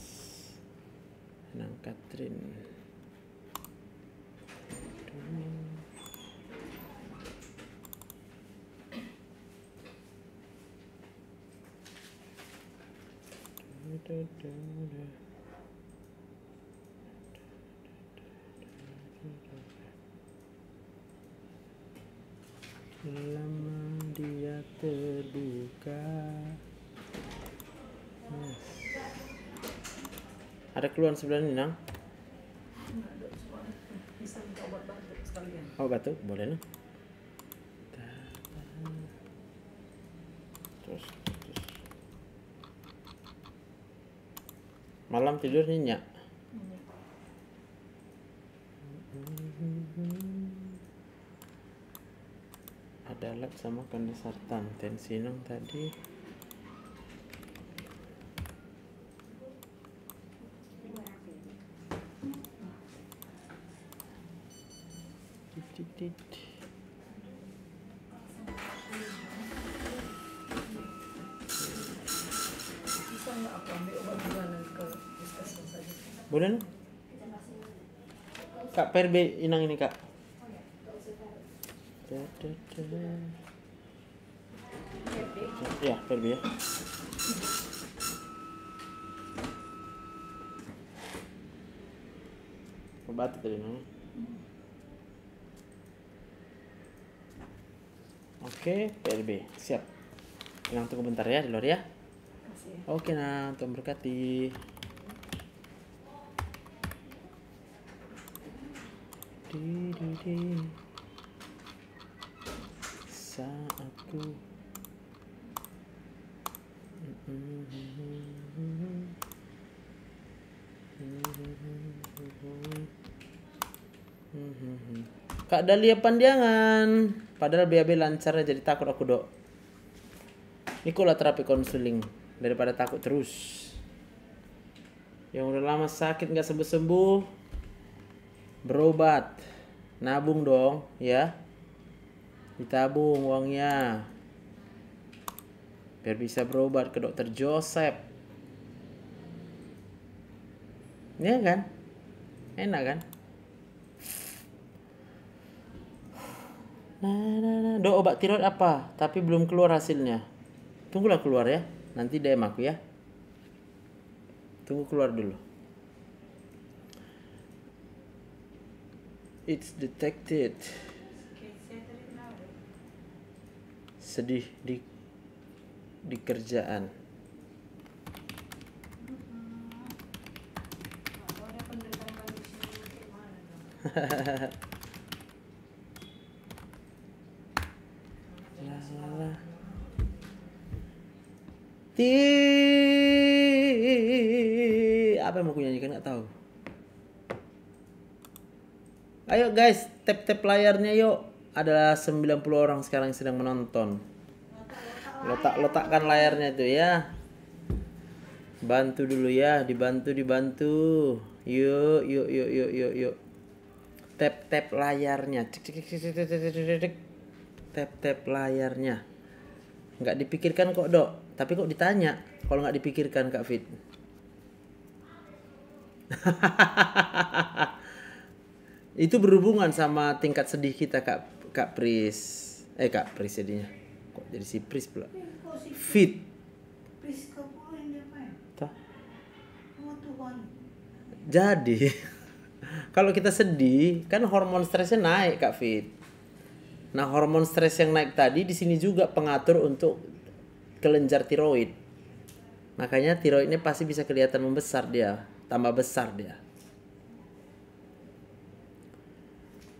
Nang Katrin. Lama di atas terbuka. Ada keluhan sebelah ini, Nang? Bisa minta obat batuk sekalian. Oh, batuk? Boleh, Nang. Terus. Malam tidur nyenyak. Ada alat sama kondensatan. Tensi Nang tadi. Bisa nggak aku ambil obat bulanan ke puskesmas saja? Boleh, Nang? Kak PRB Inang ini, Kak. Ya, PRB ya. Obat tadi, Nang. Oke, PRB. Siap. Inang tunggu bentar ya di luar ya. Oke, Nang. Tuhan berkati. Saatku Kak Dahlia Pandiangan. Padahal BAB lancar jadi takut aku, Dok. Ikulah terapi konseling daripada takut terus. Yang udah lama sakit nggak sembuh-sembuh, berobat. Nabung dong, ya. Ditabung uangnya. Biar bisa berobat ke dokter Joseph. Iya kan? Enak kan? Nah. Dok, obat tiroid apa? Tapi belum keluar hasilnya. Tunggulah keluar ya. Nanti DM aku ya. Tunggu keluar dulu. It's detected. Sedih di kerjaan. Apa yang mau aku nyanyikan nggak tahu. Ayo guys, tap layarnya yuk. Ada 90 orang sekarang yang sedang menonton. Letakkan layarnya itu ya. Bantu dulu ya, dibantu. Yuk. Tap layarnya. Tap layarnya. Nggak dipikirkan kok, Dok. Tapi kok ditanya kalau nggak dipikirkan, Kak Fit. Itu berhubungan sama tingkat sedih kita, Kak Pris. Kak Pris jadinya. Kok jadi si Pris pula? Fit. Pris kamu yang diapain? Tah. Oh Tuhan. Jadi kalau kita sedih, kan hormon stresnya naik, Kak Fit. Nah, hormon stres yang naik tadi di sini juga pengatur untuk kelenjar tiroid. Makanya tiroidnya pasti bisa kelihatan membesar dia, tambah besar dia.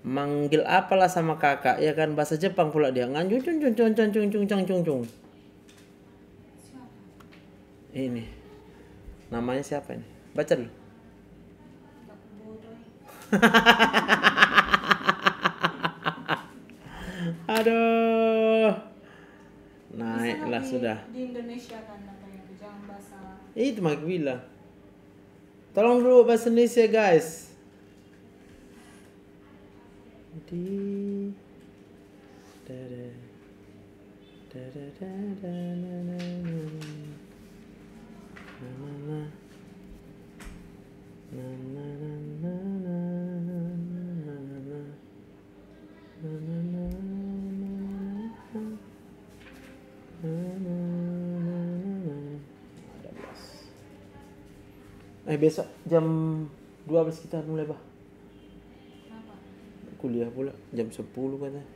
Manggil apalah sama kakak, ya kan bahasa Jepang pula dia. Nganjung. Ini. Namanya siapa ini? Baca dulu. Aduh. Naiklah sudah. Di Indonesia kan namanya itu, jangan bahasa. Itu mak bilang. Tolong dulu bahasa Indonesia, guys. Besok jam 12 kita mulai, Bah. Kenapa? Kuliah pula jam 10 katanya.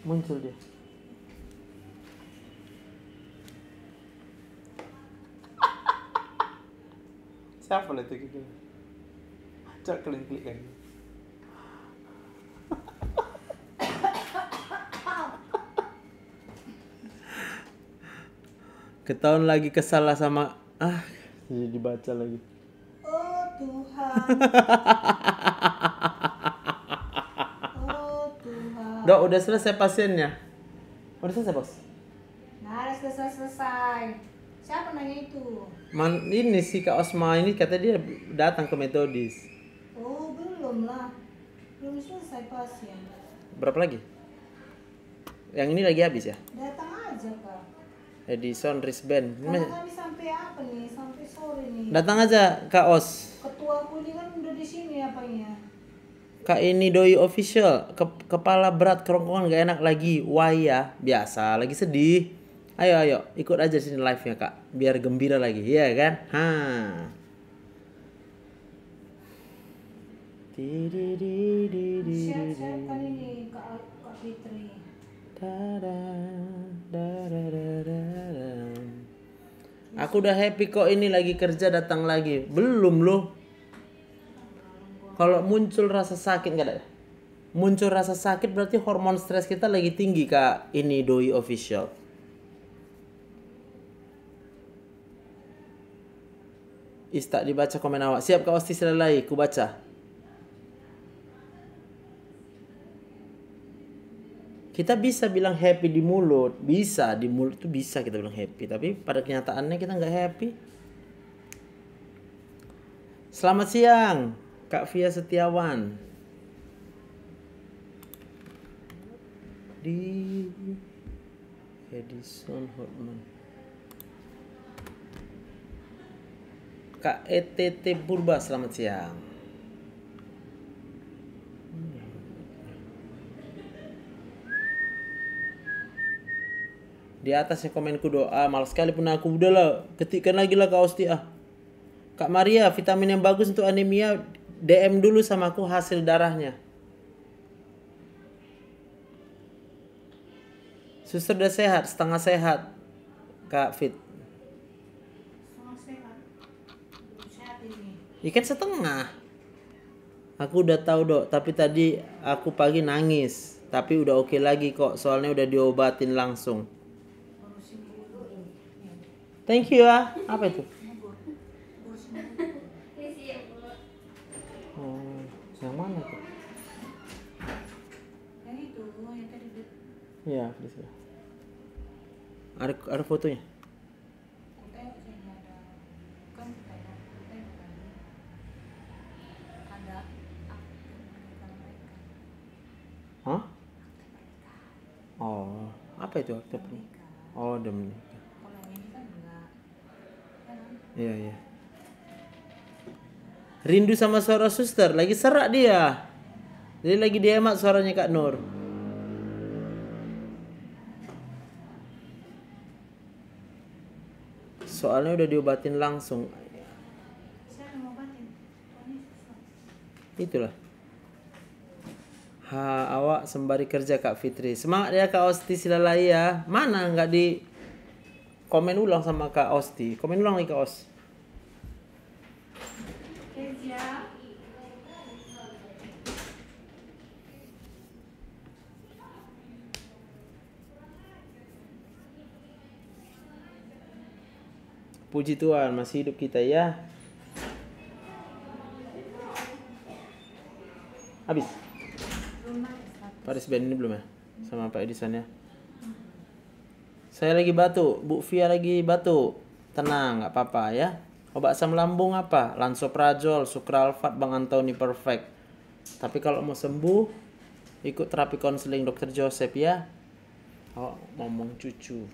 Muncul dia. Siapa lah itu gitu? Coba kalian klik kan. Ketahuan lagi kesalah sama jadi dibaca lagi. Oh Tuhan. Oh Tuhan. Dok, udah selesai pasiennya? Udah selesai, Bos? Nah, harus selesai. Siapa nanya itu? Ini si Kak Osma ini katanya dia datang ke metodis. Oh, belum lah. Belum selesai pasien. Berapa lagi? Yang ini lagi habis ya? Datang aja, Kak. Edison wristband. Karena kami sampai apa nih? Sampai sore nih. Datang aja Kak Os. Ketua kuli kan udah di sini apanya? Kak ini doi official. Kepala berat kerongkongan gak enak lagi. Wah ya, biasa lagi sedih. Ayo ikut aja sini live-nya Kak, biar gembira lagi, iya kan? Siap-siapkan ini Kak Fitri. Aku udah happy kok, ini lagi kerja datang lagi. Belum loh. Kalau muncul rasa sakit nggak ada? Muncul rasa sakit berarti hormon stres kita lagi tinggi Kak. Ini doi official. Tak dibaca komen awak. Siap Kak Osti selesai, ku baca. Kita bisa bilang happy di mulut, bisa di mulut tuh bisa kita bilang happy, tapi pada kenyataannya kita nggak happy. Selamat siang, Kak Via Setiawan. Di Edison Hotman. Kak ETT Purba, selamat siang. Di atasnya komenku doa, malas sekali pun aku. Udahlah, ketikkan lagi lah Kak Osti Kak Maria, vitamin yang bagus untuk anemia, DM dulu sama aku hasil darahnya. Suster udah sehat, setengah sehat Kak Fit. Ikan setengah. Aku udah tahu Dok, tapi tadi aku pagi nangis. Tapi udah oke lagi kok, soalnya udah diobatin langsung. Thank you ya. Apa itu? Oh, yang mana tuh? Yang itu, yang tadi. Iya, di sana. Ada fotonya? Hah? Oh, apa itu akte pernikahan? Oh, udah menikah. Kalau yang ini kan enggak. Iya. Rindu sama suara suster, lagi serak dia. Jadi lagi dihemat suaranya Kak Nur. Soalnya udah diobatin langsung. Saya mau obatin. Itulah. Awak sembari kerja Kak Fitri. Semangat ya Kak Osti Silalai ya. Mana nggak di komen ulang sama Kak Osti. Komen ulang nih Kak Os. Kerja. Puji Tuhan masih hidup kita ya. Habis. Pak Rizben ini belum ya? Sama Pak Edison ya. Saya lagi batuk, Bu Via lagi batuk. Tenang, nggak apa-apa ya. Obat asam lambung apa? Lansoprazol, Sukralfat, Bang Antoni Perfect. Tapi kalau mau sembuh, ikut terapi konseling Dr. Joseph ya. Oh, ngomong cucu.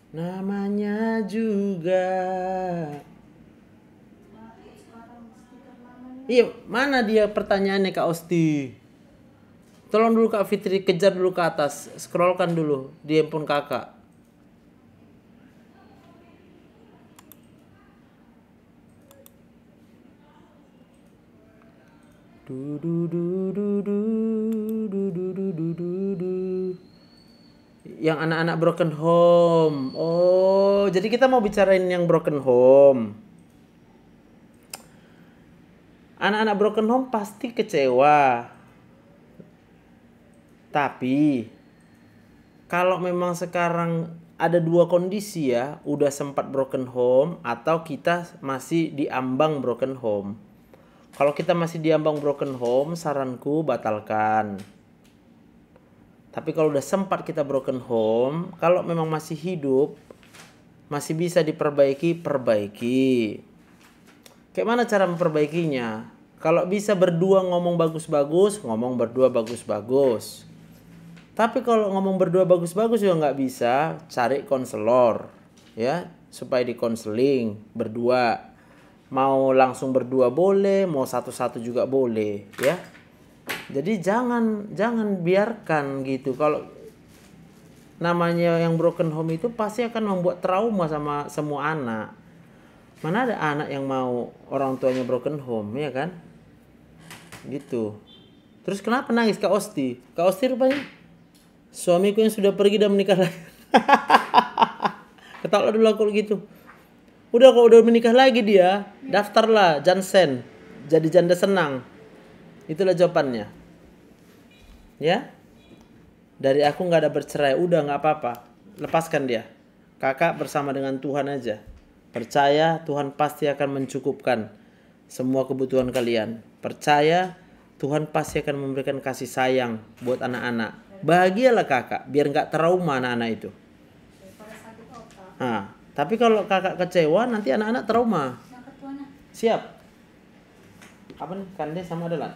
Namanya juga. Iya, mana dia pertanyaannya Kak Osti? Tolong dulu Kak Fitri, kejar dulu ke atas. Scrollkan dulu di handphone kakak. Du du du du du du du du du du du. Yang anak-anak broken home. Oh, jadi kita mau bicarain yang broken home. Anak-anak broken home pasti kecewa. Tapi kalau memang sekarang ada dua kondisi ya, udah sempat broken home atau kita masih diambang broken home. Kalau kita masih diambang broken home, saranku batalkan. Tapi kalau udah sempat kita broken home, kalau memang masih hidup, masih bisa diperbaiki, perbaiki. Kayak mana cara memperbaikinya? Kalau bisa berdua ngomong bagus-bagus, ngomong berdua bagus-bagus. Tapi kalau ngomong berdua bagus-bagus juga nggak bisa, cari konselor, ya, supaya dikonseling berdua. Mau langsung berdua boleh, mau satu-satu juga boleh, ya. Jadi jangan biarkan gitu. Kalau namanya yang broken home itu pasti akan membuat trauma sama semua anak. Mana ada anak yang mau orang tuanya broken home, ya kan? Gitu. Terus kenapa nangis Kak Osti? Kak Osti rupanya suamiku yang sudah pergi dan menikah lagi. Ketawa dulu aku gitu. Udah kok udah menikah lagi dia, daftarlah Jansen, jadi janda senang. Itulah jawabannya. Ya, dari aku nggak ada bercerai, udah nggak apa-apa, lepaskan dia. Kakak bersama dengan Tuhan aja. Percaya Tuhan pasti akan mencukupkan semua kebutuhan kalian. Percaya Tuhan pasti akan memberikan kasih sayang buat anak-anak. Bahagialah kakak, biar nggak trauma anak-anak itu. Nah, tapi kalau kakak kecewa nanti anak-anak trauma. Siap. Apa nih? Kande sama Adalah?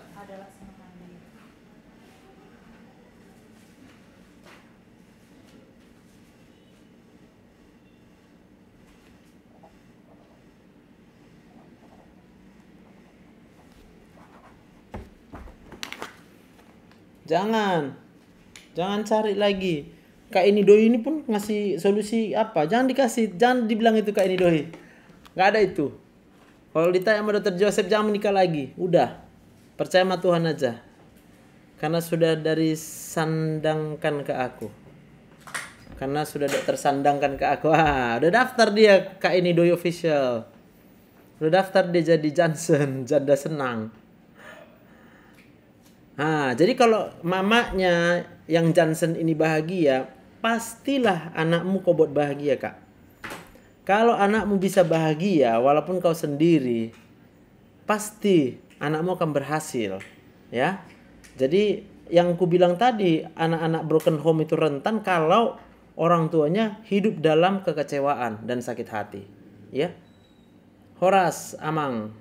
Jangan cari lagi. Kak ini doi ini pun ngasih solusi apa? Jangan dibilang itu Kak ini doi. Nggak ada itu. Kalau ditanya sama Dr. Joseph jangan menikah lagi. Udah. Percaya sama Tuhan aja. Karena sudah dari sandangkan ke aku. Karena sudah tersandangkan ke aku. Udah daftar dia Kak ini doi official. Udah daftar dia jadi Jansen, janda senang. Jadi kalau mamanya yang Jansen ini bahagia, pastilah anakmu kau buat bahagia, Kak. Kalau anakmu bisa bahagia walaupun kau sendiri, pasti anakmu akan berhasil, ya. Jadi yang ku bilang tadi, anak-anak broken home itu rentan kalau orang tuanya hidup dalam kekecewaan dan sakit hati, ya. Horas Amang,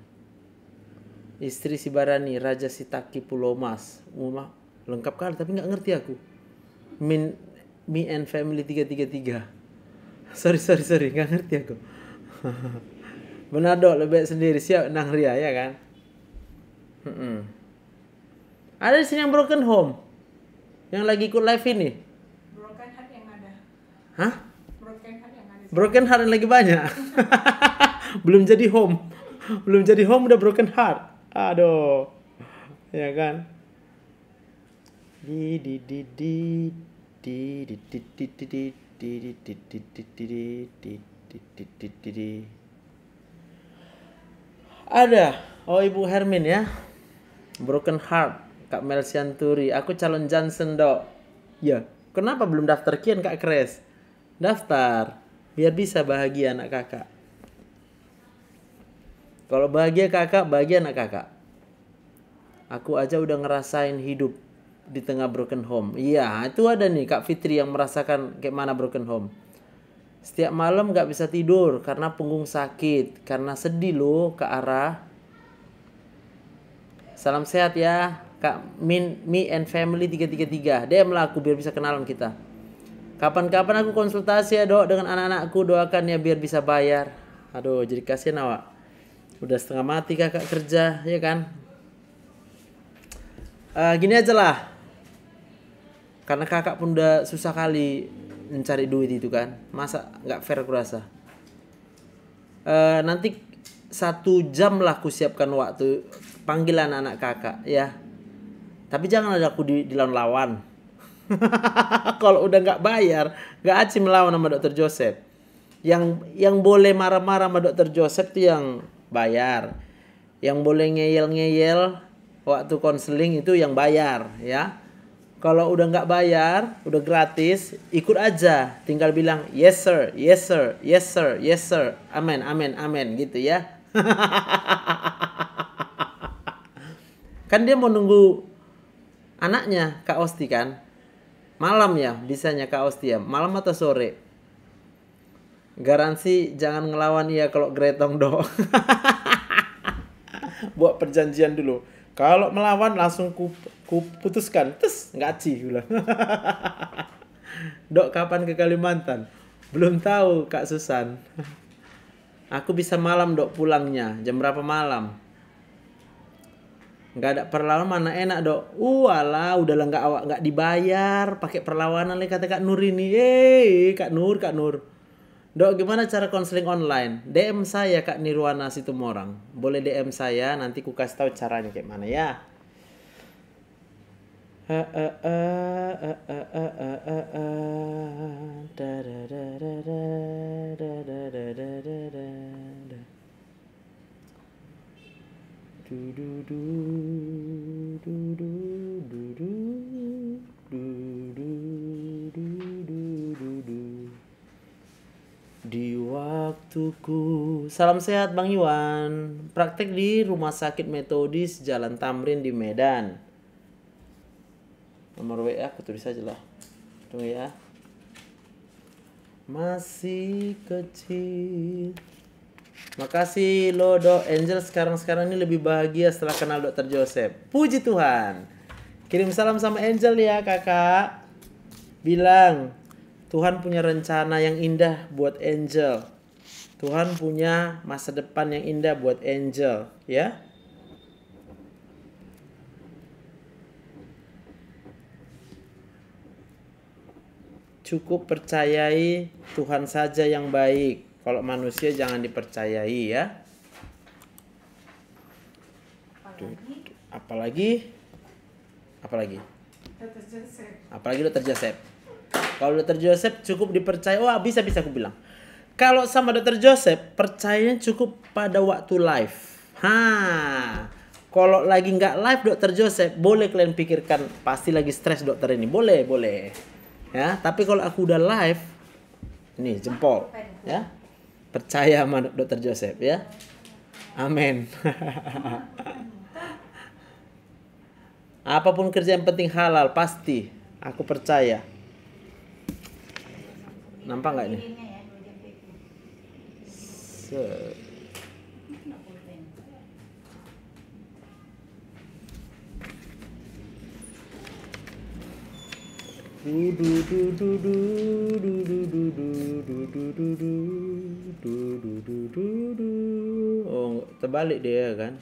istri si Barani, Raja Sitaki Pulau Mas. Lengkap kali tapi nggak ngerti aku. Me and Family 333. Sorry nggak ngerti aku. Benar dok, lebih sendiri siap nang Ria ya kan. Ada di sini yang broken home, yang lagi ikut live ini. Broken heart yang ada. Hah? Broken heart yang ada. Broken heart yang lagi banyak. Belum jadi home udah broken heart. Aduh, ya kan? Ada. Oh Ibu Hermin ya. Broken heart, Kak Mel Sianturi. Aku calon Jansen dok. Ya, kenapa belum daftar kian Kak Kres? Daftar, biar bisa bahagia anak kakak. Kalau bahagia kakak, bahagia anak kakak. Aku aja udah ngerasain hidup di tengah broken home. Iya, itu ada nih Kak Fitri yang merasakan kayak mana broken home. Setiap malam gak bisa tidur karena punggung sakit. Karena sedih loh ke arah. Salam sehat ya Kak Me and Family 333. DM lah aku biar bisa kenalan kita. Kapan-kapan aku konsultasi ya dok dengan anak-anakku. Doakan ya biar bisa bayar. Aduh jadi kasihan awak. Udah setengah mati kakak kerja, ya kan? Gini aja lah. Karena kakak pun udah susah kali mencari duit itu kan. Masa gak fair aku rasa. Nanti 1 jam lah aku siapkan waktu panggil anak-anak kakak ya. Tapi jangan ada aku dilawan-lawan. Kalau udah nggak bayar, nggak aci melawan sama Dokter Joseph. Yang boleh marah-marah sama Dokter Joseph itu yang bayar. Yang boleh ngeyel-ngeyel waktu konseling itu yang bayar ya. Kalau udah nggak bayar, udah gratis, ikut aja. Tinggal bilang yes sir, yes sir, yes sir, yes sir. Amin, amin, amin gitu ya. Kan dia mau nunggu anaknya Kak Osti kan. Malam ya bisanya Kak Osti ya. Malam atau sore. Garansi jangan ngelawan ya kalau gretong dok. Buat perjanjian dulu. Kalau melawan langsung ku putuskan. Terus ngaci ulah. Dok kapan ke Kalimantan? Belum tahu Kak Susan. Aku bisa malam dok pulangnya. Jam berapa malam? Nggak ada perlawanan mana enak dok. Alah udahlah nggak dibayar. Pakai perlawanan lagi kata Kak Nur ini. Kak Nur. Dok gimana cara konseling online? DM saya Kak Nirwana Situmorang. Boleh DM saya nanti ku kasih tahu caranya kayak mana ya. Di waktuku. Salam sehat Bang Iwan. Praktek di Rumah Sakit Metodis Jalan Tamrin di Medan. Nomor WA aku tulis aja lah. Tunggu ya. Masih kecil. Makasih lo Dok Angel sekarang ini lebih bahagia setelah kenal Dokter Joseph. Puji Tuhan. Kirim salam sama Angel ya kakak. Bilang Tuhan punya rencana yang indah buat Angel. Tuhan punya masa depan yang indah buat Angel, ya. Cukup percayai Tuhan saja yang baik. Kalau manusia jangan dipercayai, ya. Apalagi Dokter Joseph. Kalau Dokter Joseph cukup dipercaya. Wah bisa aku bilang. Kalau sama Dokter Joseph percayanya cukup pada waktu live. Kalau lagi nggak live Dokter Joseph boleh kalian pikirkan pasti lagi stres dokter ini. Boleh. Ya, tapi kalau aku udah live, nih jempol, ya. Percaya sama Dokter Joseph, ya. Amin. Apapun kerja yang penting halal pasti. Aku percaya. Nampak nggak ini? Oh, terbalik dia kan?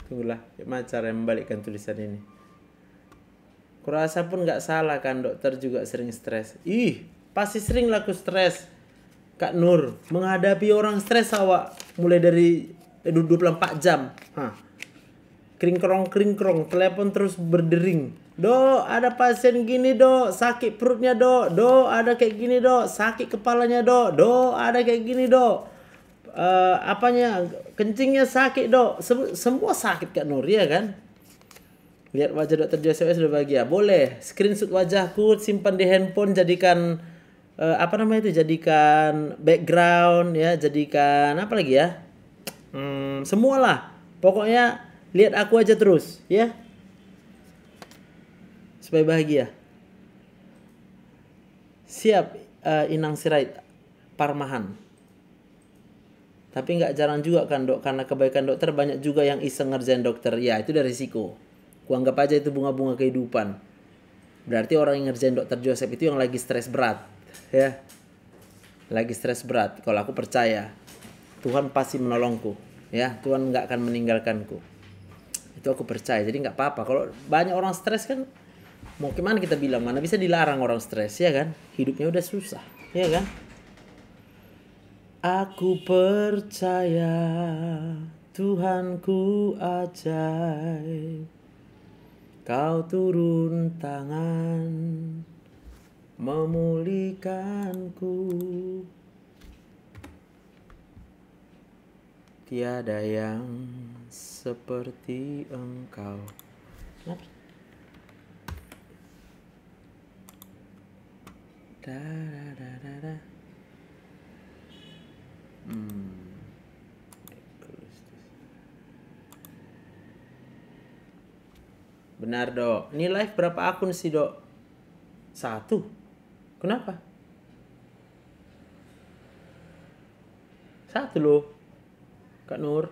Tunggulah, gimana cara membalikkan tulisan ini? Kurasa pun nggak salah kan, dokter juga sering stres. Pasti sering laku stres. Kak Nur, menghadapi orang stres awak mulai dari 24 jam. Kringkrong, telepon terus berdering. Dok, ada pasien gini dok, sakit perutnya dok. Dok, ada kayak gini dok, sakit kepalanya dok. Dok, ada kayak gini dok. Kencingnya sakit dok. Semua sakit Kak Nur, ya kan? Lihat wajah Dokter Joseph sudah bahagia. Boleh screenshot wajahku, simpan di handphone, jadikan jadikan background ya, jadikan apa lagi ya? Semualah. Pokoknya lihat aku aja terus, ya. Supaya bahagia. Siap Inang Sirait Parmahan. Tapi nggak jarang juga kan dok, karena kebaikan dokter banyak juga yang iseng ngerjain dokter. Ya itu dari risiko. Kuanggap aja itu bunga-bunga kehidupan. Berarti orang yang ngerjain Dokter Joseph itu yang lagi stres berat, ya. Lagi stres berat. Kalau aku percaya Tuhan pasti menolongku, ya. Tuhan nggak akan meninggalkanku. Itu aku percaya. Jadi nggak apa-apa. Kalau banyak orang stres kan, mau gimana kita bilang, mana bisa dilarang orang stres, ya kan? Hidupnya udah susah, ya kan? Aku percaya Tuhanku ajaib, Kau turun tangan memulihkanku. Tiada yang seperti Engkau. Kenapa? Da, da, da, da, da. Benar dok. Ini live berapa akun sih dok? 1. Kenapa? 1 loh Kak Nur.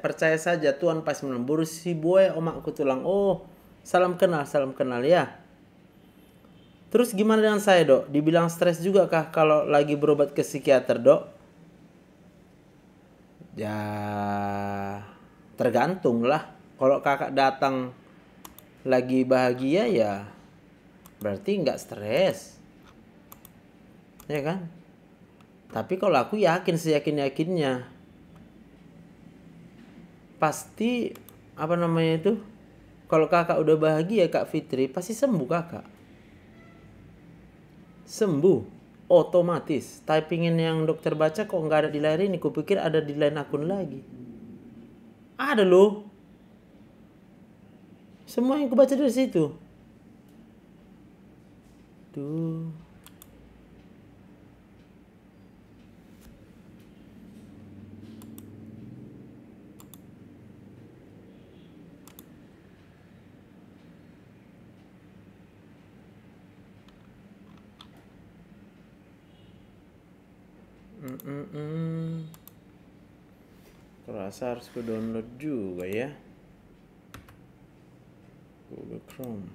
Percaya saja Tuhan pasti menembus si boy omakku tulang. Oh, salam kenal ya. Terus gimana dengan saya dok? Dibilang stres juga kah kalau lagi berobat ke psikiater dok? Ya tergantung lah. Kalau kakak datang lagi bahagia ya berarti nggak stres, ya kan? Tapi kalau aku yakin seyakin-yakinnya pasti kalau kakak udah bahagia Kak Fitri pasti sembuh kakak. Sembuh otomatis. Typingin yang dokter baca kok nggak ada di layar ini, kupikir ada di lain akun lagi. Ada loh. Semua yang kubaca dari situ. Tuh. Kurasa harus ku download juga ya Google Chrome.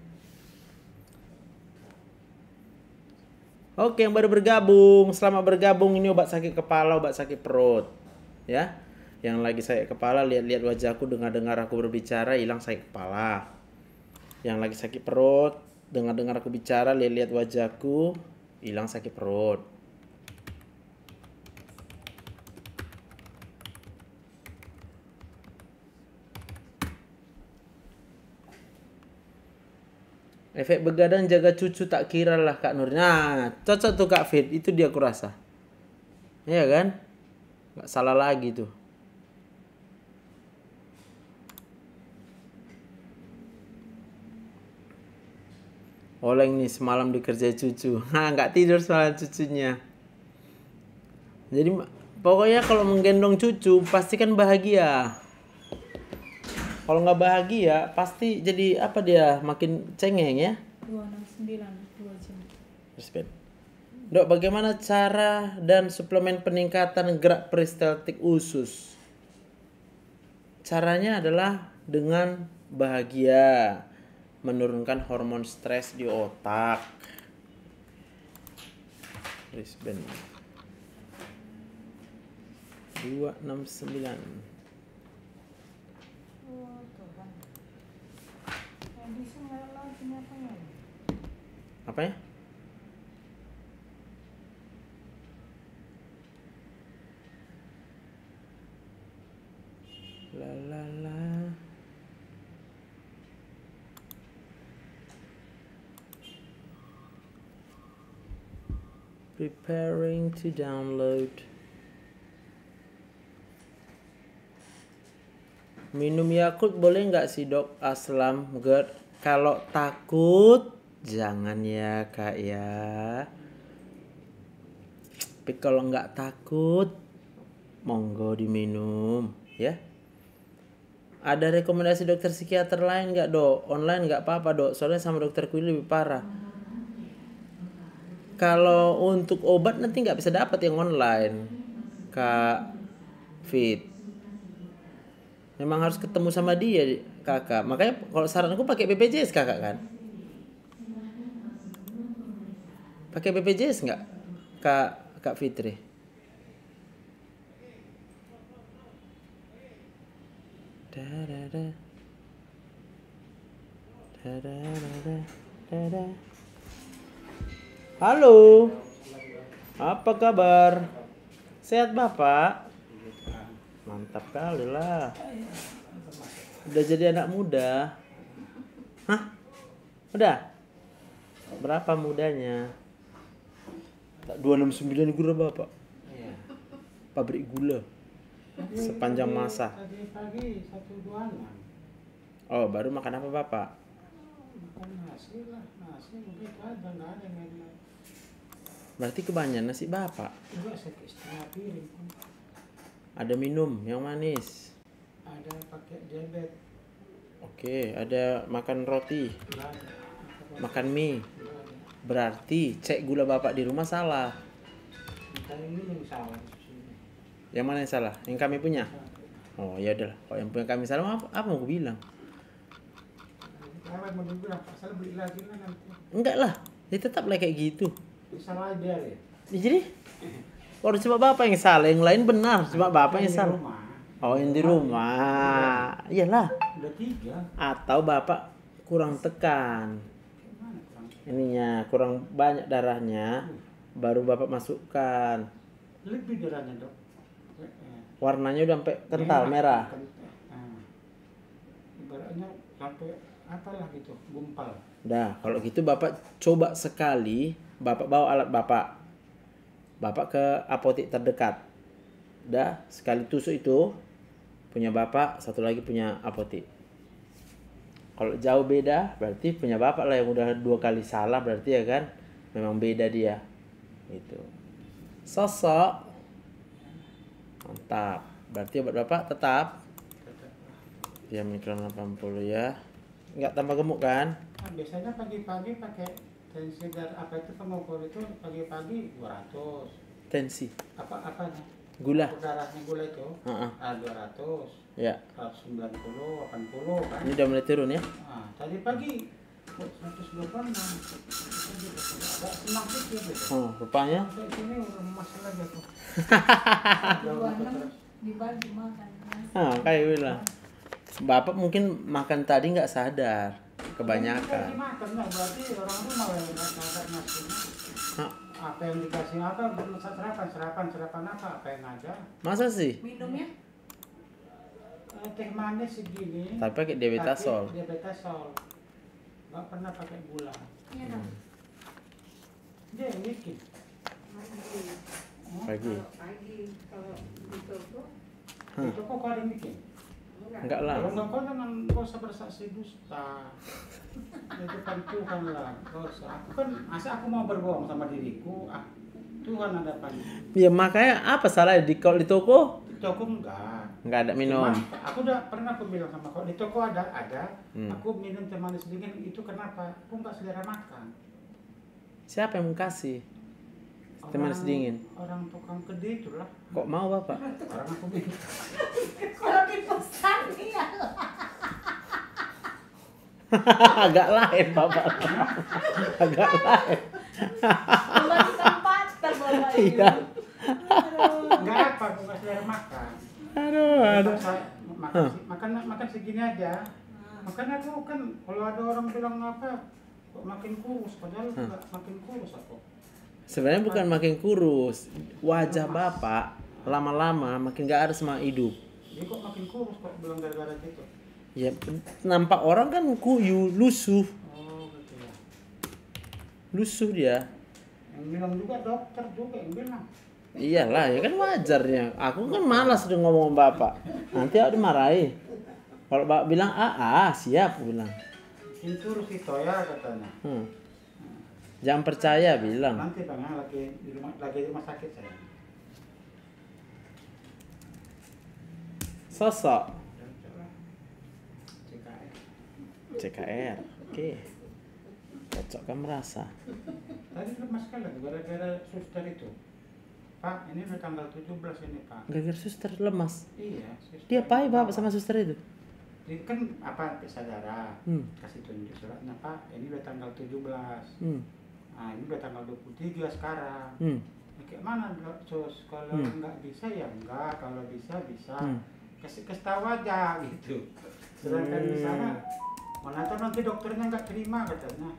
Oke, yang baru bergabung, selamat bergabung. Ini obat sakit kepala, obat sakit perut ya. Yang lagi sakit kepala, lihat-lihat wajahku, dengar-dengar aku berbicara, hilang sakit kepala. Yang lagi sakit perut, dengar-dengar aku bicara, lihat-lihat wajahku, hilang sakit perut. Efek begadang jaga cucu tak kira lah Kak Nur. Nah, cocok tuh Kak Fit. Itu dia aku rasa. Iya kan? Gak salah lagi tuh. Oleng nih semalam dikerja cucu. Nah, gak tidur semalam cucunya. Jadi pokoknya kalau menggendong cucu pasti kan bahagia. Kalau nggak bahagia pasti jadi apa dia makin cengeng ya. 269 2 jam. Respect. Dok, bagaimana cara dan suplemen peningkatan gerak peristaltik usus? Caranya adalah dengan bahagia, menurunkan hormon stres di otak. Respect. 269. Apa ya? La la la. Preparing to download. Minum Yakult boleh nggak sih dok? Aslam, GERD. Kalau takut jangan ya kak ya. Tapi kalau nggak takut, monggo diminum ya. Ada rekomendasi dokter psikiater lain nggak dok? Online nggak apa-apa dok. Soalnya sama dokter kulit lebih parah. Kalau untuk obat nanti nggak bisa dapat yang online, Kak fit. Memang harus ketemu sama dia kakak. Makanya kalau saran aku pakai BPJS kakak kan. Pakai BPJS nggak Kak Fitri? Halo, apa kabar? Sehat Bapak? Mantap kali lah. Udah jadi anak muda. Hah? Udah? Berapa mudanya? 269 gula Bapak. Pabrik gula. Sepanjang masa. Tadi pagi 126. Oh, baru makan apa Bapak? Makan nasi lah, nasi mungkin ada, nggak ada yang lain. Berarti kebanyakan nasi Bapak. Juga setengah piring. Ada minum yang manis. Ada pakai diabetes. Oke, ada makan roti, Nggak ada. makan mie. Nggak ada. Berarti cek gula Bapak di rumah salah. Kita ini yang salah di sini. Yang mana yang salah? Yang kami punya? Oh, ya udah. Kalau yang punya kami salah apa mau aku bilang? Kalau mau dibilang pasal beli lagi lah nanti. Enggak lah. Dia tetap lah kayak gitu. Salah dia ya. Jadi kalau cuma Bapak yang salah, yang lain benar, cuma Bapak yang Di salah. rumah. Oh, yang di rumah. Iyalah. Udah 3. Atau Bapak kurang tekan. Gimana kurang? Ininya kurang banyak darahnya, baru Bapak masukkan. Lebih darahnya dok. Warnanya udah sampai kental merah. Nah, ibaratnya sampai apalah gitu, gumpal. Dah, kalau gitu Bapak coba sekali, Bapak bawa alat Bapak. Bapak ke apotek terdekat. Dah, sekali tusuk itu punya Bapak, satu lagi punya apotek. Kalau jauh beda, berarti punya Bapak lah yang udah 2 kali salah, berarti ya kan memang beda dia. Gitu. Sosok. Mantap. Berarti obat Bapak tetap ya mikron 80 ya. Enggak tambah gemuk kan? Nah, biasanya pagi-pagi pakai tensi darah apa itu pengukur itu pagi-pagi 200. Tensi. Apanya? Gula. Pengukur darahnya gula itu. Heeh. 200. Ya. 190, 80 kan. Ini udah mulai turun ya. Nah, tadi pagi 126. Agak senang sikit gitu. Oh, rupanya. Sampai sini lemas lagi aku. 26 dibagi makan. Kayak bilang. Bapak mungkin makan tadi nggak sadar, kebanyakan. Ini makan nggak berarti orang rumah yang nggak nasinya. Hah, Apa yang dikasih apa serapan apa yang ada. masa sih? Minumnya? Teh manis segini. Tapi pakai diabetasol. Pakai diabetasol. Nggak pernah pakai gula. Iya dong. Dia yang bikin. Pagi. Kalau di toko, Itu kok kau ada yang bikin? Enggak lah. Kalau nggak kau jangan kau usah bersaksi dusta. Di depan Tuhan lah. Kau usah. Aku kan masa aku mau berbohong sama diriku. Tuhan ada apa? Ya makanya apa salah di kalau di toko? Di toko enggak. Nggak ada minum. Cuma, aku udah pernah aku bilang sama kau di toko ada. Hmm. Aku minum teh manis dingin itu kenapa? Aku nggak selera makan. Siapa yang mau kasih? Teh manis dingin. Orang tukang gede itulah. Kok mau Bapak? Orang aku bilang. Kalau dipesan iya. Agak lain Bapak. Agak lain. Membagi tempat terbawa ini. Iya. Enggak apa, aku nggak selera makan. Aduh. Makan segini aja. Makanya aku kan kalau ada orang bilang apa kok makin kurus padahal nggak makin kurus aku. Sebenarnya bukan makin kurus, wajah Bapak lama-lama makin gak ada semangat hidup. Dia kok makin kurus kok bilang gara-gara gitu. Ya nampak orang kan kuyu, lusuh, Oh gitu ya. lusuh dia. Yang bilang juga dokter juga yang bilang. Iyalah, ya kan wajarnya. Aku kan malas udah ngomong sama Bapak. Nanti aku dimarahi. Kalau Bapak bilang siap aku bilang. Makin kurus itu ya katanya. Jangan percaya bilang. Nanti bang lagi di rumah sakit saya. Sosok CKR. CKR. Oke. Cocok kan merasa. Tadi lemas sekali gara-gara suster itu. Pak, ini udah tanggal 17 ini Pak. Gara-gara suster lemas. Iya. Suster. Dia pahit Bapak sama suster itu. Ini kan apa saudara kasih tunjuk suratnya Pak, ini udah tanggal 17. Nah ini udah tanggal 23 sekarang. Ini kayak mana Sus? Kalau nggak bisa ya enggak, kalau bisa bisa. Kasih tahu aja gitu. Sedangkan di sana mana tahu nanti dokternya nggak terima katanya.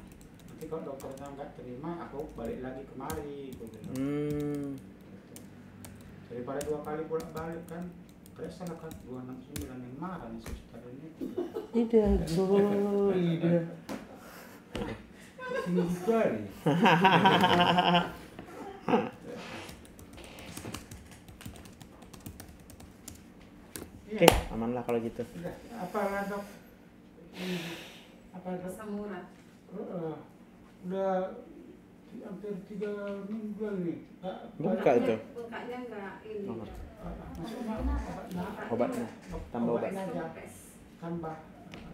Nanti kalau dokternya nggak terima, aku balik lagi kemari. Gitu. Daripada 2 kali bolak-balik kan. Kayak salah kan 269 yang marah nih suster ini. Ida, Ida. Tinggi sekali. Oke, aman lah kalau gitu. Apa lah dok? Apa dok? Asam urat. Udah hampir 3 mingguan nih. Buka itu. Bengkaknya enggak ini. Maksudnya Obatnya, tambah obat. Tambah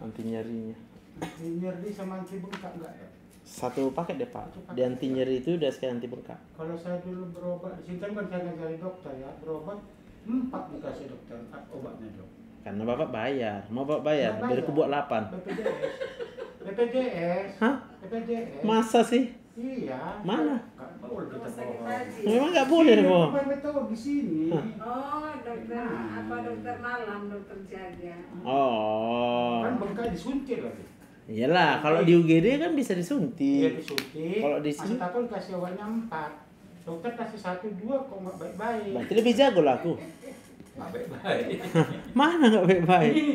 Anti nyerinya. anti nyeri sama anti bengkak enggak ya? 1 paket deh Pak. Di anti nyeri itu udah sekali anti bengkak. Kalau saya dulu berobat di sini kan saya ngajari dokter ya, berobat 4 dikasih dokter obatnya dok. Karena Bapak bayar. Mau Bapak bayar? Dari kubuat 8. BPJS. BPJS. Hah? BPJS. Masa sih? Iya. Mana? Nggak boleh kita bohong. Memang nggak boleh Iya, bohong. Bapak tahu di sini. Oh, dokter apa dokter malam, dokter jaga. Oh. Kan bengkak disuntik lagi. Iyalah, kalau di UGD kan bisa Iya disuntik. disuntik. Kalau di sini- Maksud aku dikasih obatnya 4. Dokter kasih 1, 2 kok nggak baik-baik. Berarti lebih jago lah aku. Nggak baik-baik. Mana nggak baik-baik? Ini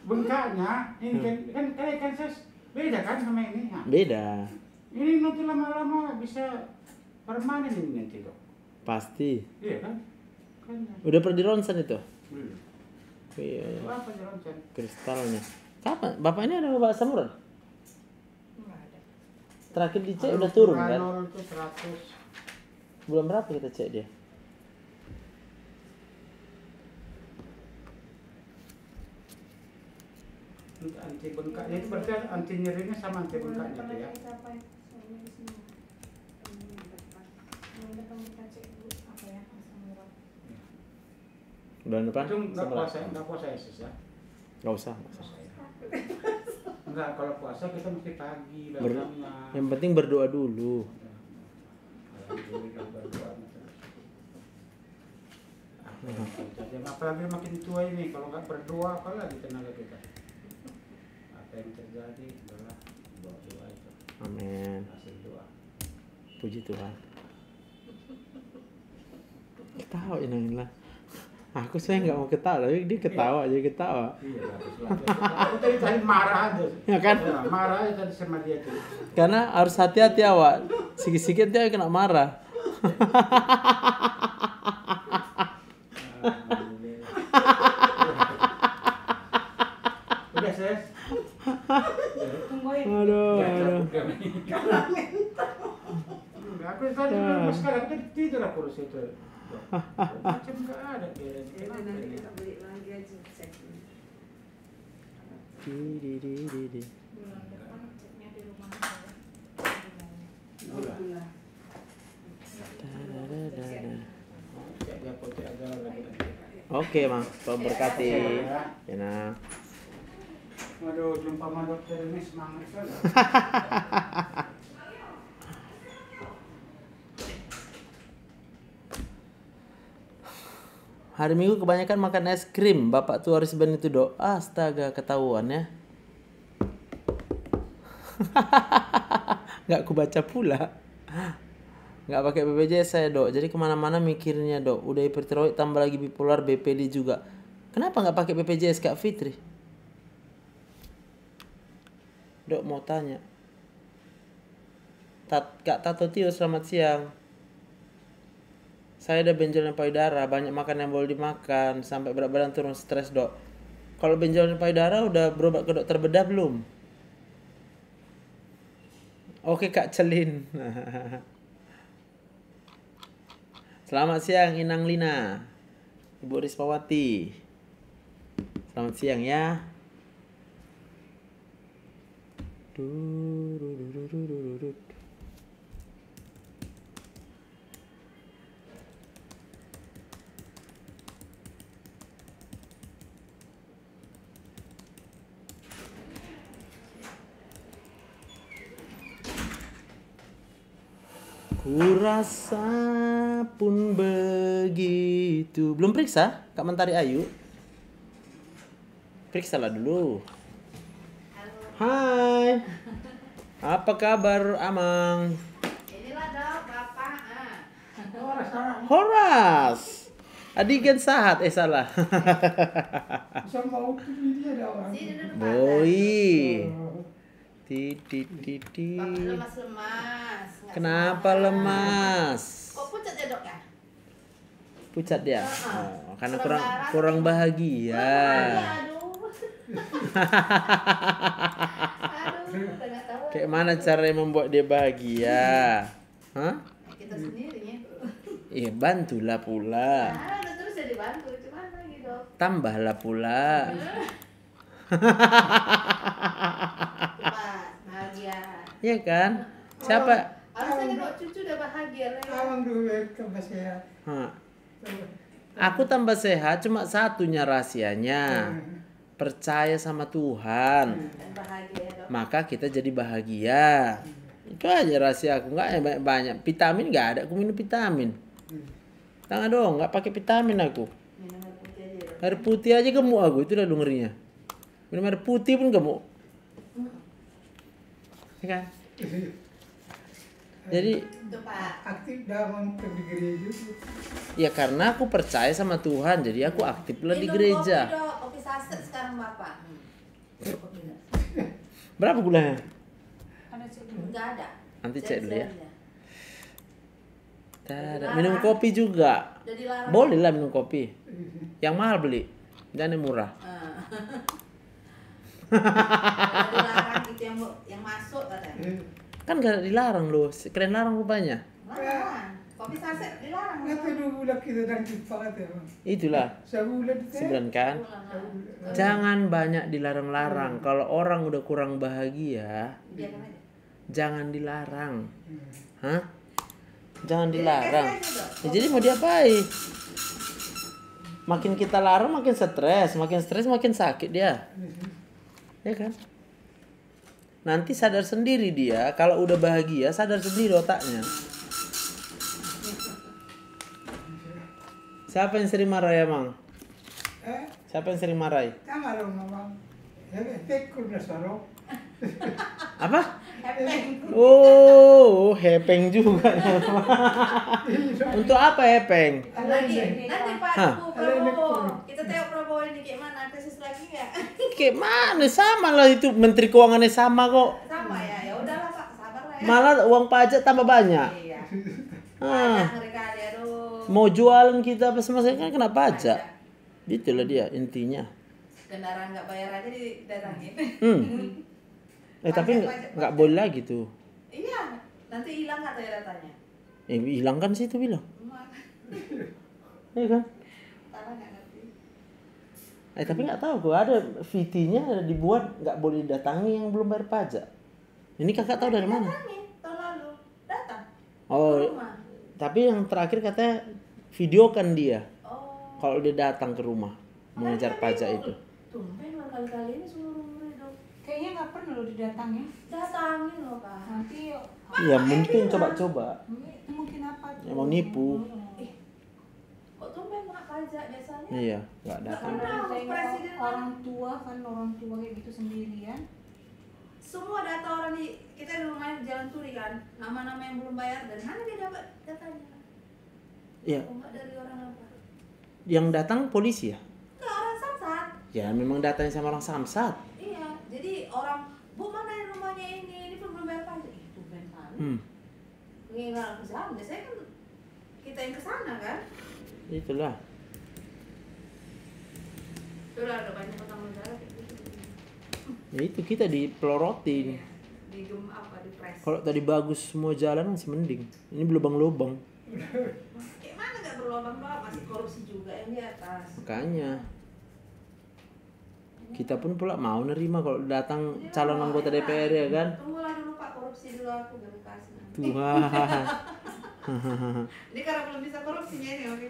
bengkaknya, ini kan saya beda kan sama ini. Nah, Beda. ini nanti lama-lama bisa permanen ini nanti dok. Pasti. Iya kan? Kan. Udah pernah di ronsen itu? Belum. Iya. Itu apa jalan-jalan? Kristalnya. Kapan? Bapak ini ada bapak asam urat? Enggak ada. Terakhir dicek udah turun kan? Nol itu 100. Bulan berapa kita cek dia? Untuk anti bengkaknya itu berarti anti nyerinya sama anti bengkaknya itu ya. Bulan depan? Itu nggak Sama puasa, lah. nggak puasa ya sis ya? Nggak usah. Nggak usah. Enggak, kalau puasa kita mesti pagi Ber- datangnya. Yang penting berdoa dulu. Alhamdulillah berdoa. Apalagi makin tua ini, kalau nggak berdoa apalagi tenaga kita. Apa yang terjadi adalah doa itu. Amin. Hasil doa. Puji Tuhan. Ketawa inilah. Aku saya nggak mau ketawa, tapi dia ketawa aja ketawa. Iya, bagus lah. Aku tadi marah aja. Ya kan? Ya, marah aja tadi sama dia tuh. Karena harus hati-hati awak. Sikit-sikit dia kena marah. Udah ses. Tungguin. Aduh. Aku tadi pas sekarang tadi tidur aku di situ. Macam nggak ada dia. Ya udah, nanti kita beli lagi aja cek. Di. Bulan depan ceknya di rumah saya. Alhamdulillah. Cek dia potek aja lagi. Oke, Mang. Tuhan berkati. Ya, nah. Waduh, jumpa sama dokter ini semangat sekali. Hari Minggu kebanyakan makan es krim. Bapak tuh harus ban itu, Dok. Astaga, ketahuan ya. Nggak kubaca pula. Nggak pakai BPJS saya, Dok. Jadi kemana-mana mikirnya, Dok. Udah hipertiroid tambah lagi bipolar, BPD juga. Kenapa nggak pakai BPJS, Kak Fitri? Dok mau tanya. Kak Tato Tio, selamat siang. Saya ada benjolan payudara, banyak makan yang boleh dimakan, sampai berat badan turun, stres, Dok. Kalau benjolan payudara udah berobat ke dokter bedah belum? Oke, Kak Celin. Selamat siang Inang Lina, Ibu Rispawati. Selamat siang ya. Kurasa pun begitu. Belum periksa Kak Mentari Ayu? Periksalah dulu. Hai. Apa kabar Amang? Inilah dok, bapak. Horas. Adigan Sahat salah. Sama itu dia ada orang. Sini duduk Boy. Titi. Bapak lemas-lemas. Kenapa lemas? Kok pucat ya dok ya? Pucat dia. Oh, karena kurang bahagia. Aduh. Aduh, nggak tahu. Kayak mana caranya membuat dia bahagia? Hah? Kita sendiri ya. Iya, bantulah pula. Udah terus ya dibantu, cuman lagi dok. Tambahlah pula. Cepat, bahagia. Iya kan? Siapa? Harusnya dok cucu udah bahagia lah. Ya. Awang dulu tambah sehat. Hah. Aku tambah sehat cuma satunya rahasianya. Percaya sama Tuhan. Dan bahagia ya dok. Maka kita jadi bahagia. Itu aja rahasia aku. Nggak banyak-banyak. Vitamin nggak ada. Aku minum vitamin. Tangan dong. Nggak pakai vitamin aku. Minum air putih aja dok. Air putih aja gemuk aku. Itu udah lu ngerinya. Minum air putih pun gemuk. Ya kan? Jadi Itu pak. Aktif dalam di gereja. ya karena aku percaya sama Tuhan. Jadi aku aktif lah di Minum gereja. Kopi dok, kopi saset sekarang bapak. Berapa gulanya? Enggak ada. Nanti cek dulu ya. Jadi Tada. Minum kopi juga. udah dilarang. Boleh lah minum kopi. Yang mahal beli. Jangan yang murah. Udah dilarang gitu yang masuk katanya. Kan gak dilarang loh. Keren larang rupanya. Larang. Kopi saset dilarang. Nggak tahu 2 bulan kita dan cepat ya. Itulah. Sebulan itu. Sebulan kan. Jangan banyak dilarang-larang. Kalau orang udah kurang bahagia, Biarkan aja. jangan dilarang. Hah? Jangan dilarang. Ya, jadi mau diapain? Makin kita larang makin stres makin sakit dia. Ya kan? Nanti sadar sendiri dia kalau udah bahagia, sadar sendiri otaknya. Siapa yang sering marah ya, Mang? Siapa yang sering marahi? Sama dong, Mama. Ya, tekul na sarong. Apa? Hepeng. Oh, hepeng juga. Untuk apa hepeng? Nanti Pak Hah? Prabowo. Kita tengok Prabowo ini kayak mana, krisis lagi nggak? Kayak mana sama lah itu, Menteri Keuangannya sama kok. Sama ya, ya udahlah Pak, sabar lah ya. Malah uang pajak tambah banyak. Iya. Ah, Banyak mereka ada, aduh. mau jualan kita apa sama kan kena pajak. Itulah dia intinya. Kendaraan nggak bayar aja didatangin. Tapi nggak boleh lagi tuh. Iya, nanti hilang nggak tuh ya datanya? Hilang kan sih itu bilang. Iya kan? Tanah nggak ngerti. Tapi nggak tahu kok ada VT-nya dibuat nggak boleh datangi yang belum bayar pajak. Ini kakak tahu dari mana? Datangin, tahun lalu datang. Oh, Ke rumah. tapi yang terakhir katanya videokan dia Oh. kalau dia datang ke rumah mengejar pajak itu. Tumben kali-kali ini seluruh dok. Kayaknya nggak pernah lo didatangin. Datangin loh Pak. Nanti Iya mungkin coba-coba. itu mungkin apa tuh? Ya, mau nipu. Kok tumben mak pajak biasanya? Iya, nggak datang. Pernah presiden Orang tua kan orang tua kayak gitu sendirian. semua data orang di kita di rumah Jalan Turi kan, nama-nama yang belum bayar, dari mana dia dapat datanya? Iya, Oh, nggak dari orang apa? yang datang polisi ya? Nggak, orang Samsat. Ya memang datanya sama orang Samsat. Iya, jadi orang bu mana yang rumahnya ini pun belum bayar pajak. Itu ben kali. Nggak kesana, biasanya kan kita yang kesana kan. Itulah. Sudah ada banyak utang negara kayak gitu. Ya itu kita dipelorotin. Di apa di press. Kalau tadi bagus semua jalan masih mending. Ini berlubang-lubang. Kayak mana nggak berlubang masih korupsi juga yang di atas. Makanya kita pun pula mau nerima kalau datang calon anggota DPR ya kan. Tunggulah dulu Pak, korupsi dulu aku baru kasih. Tuhan. Ini karena belum bisa korupsinya ini oke.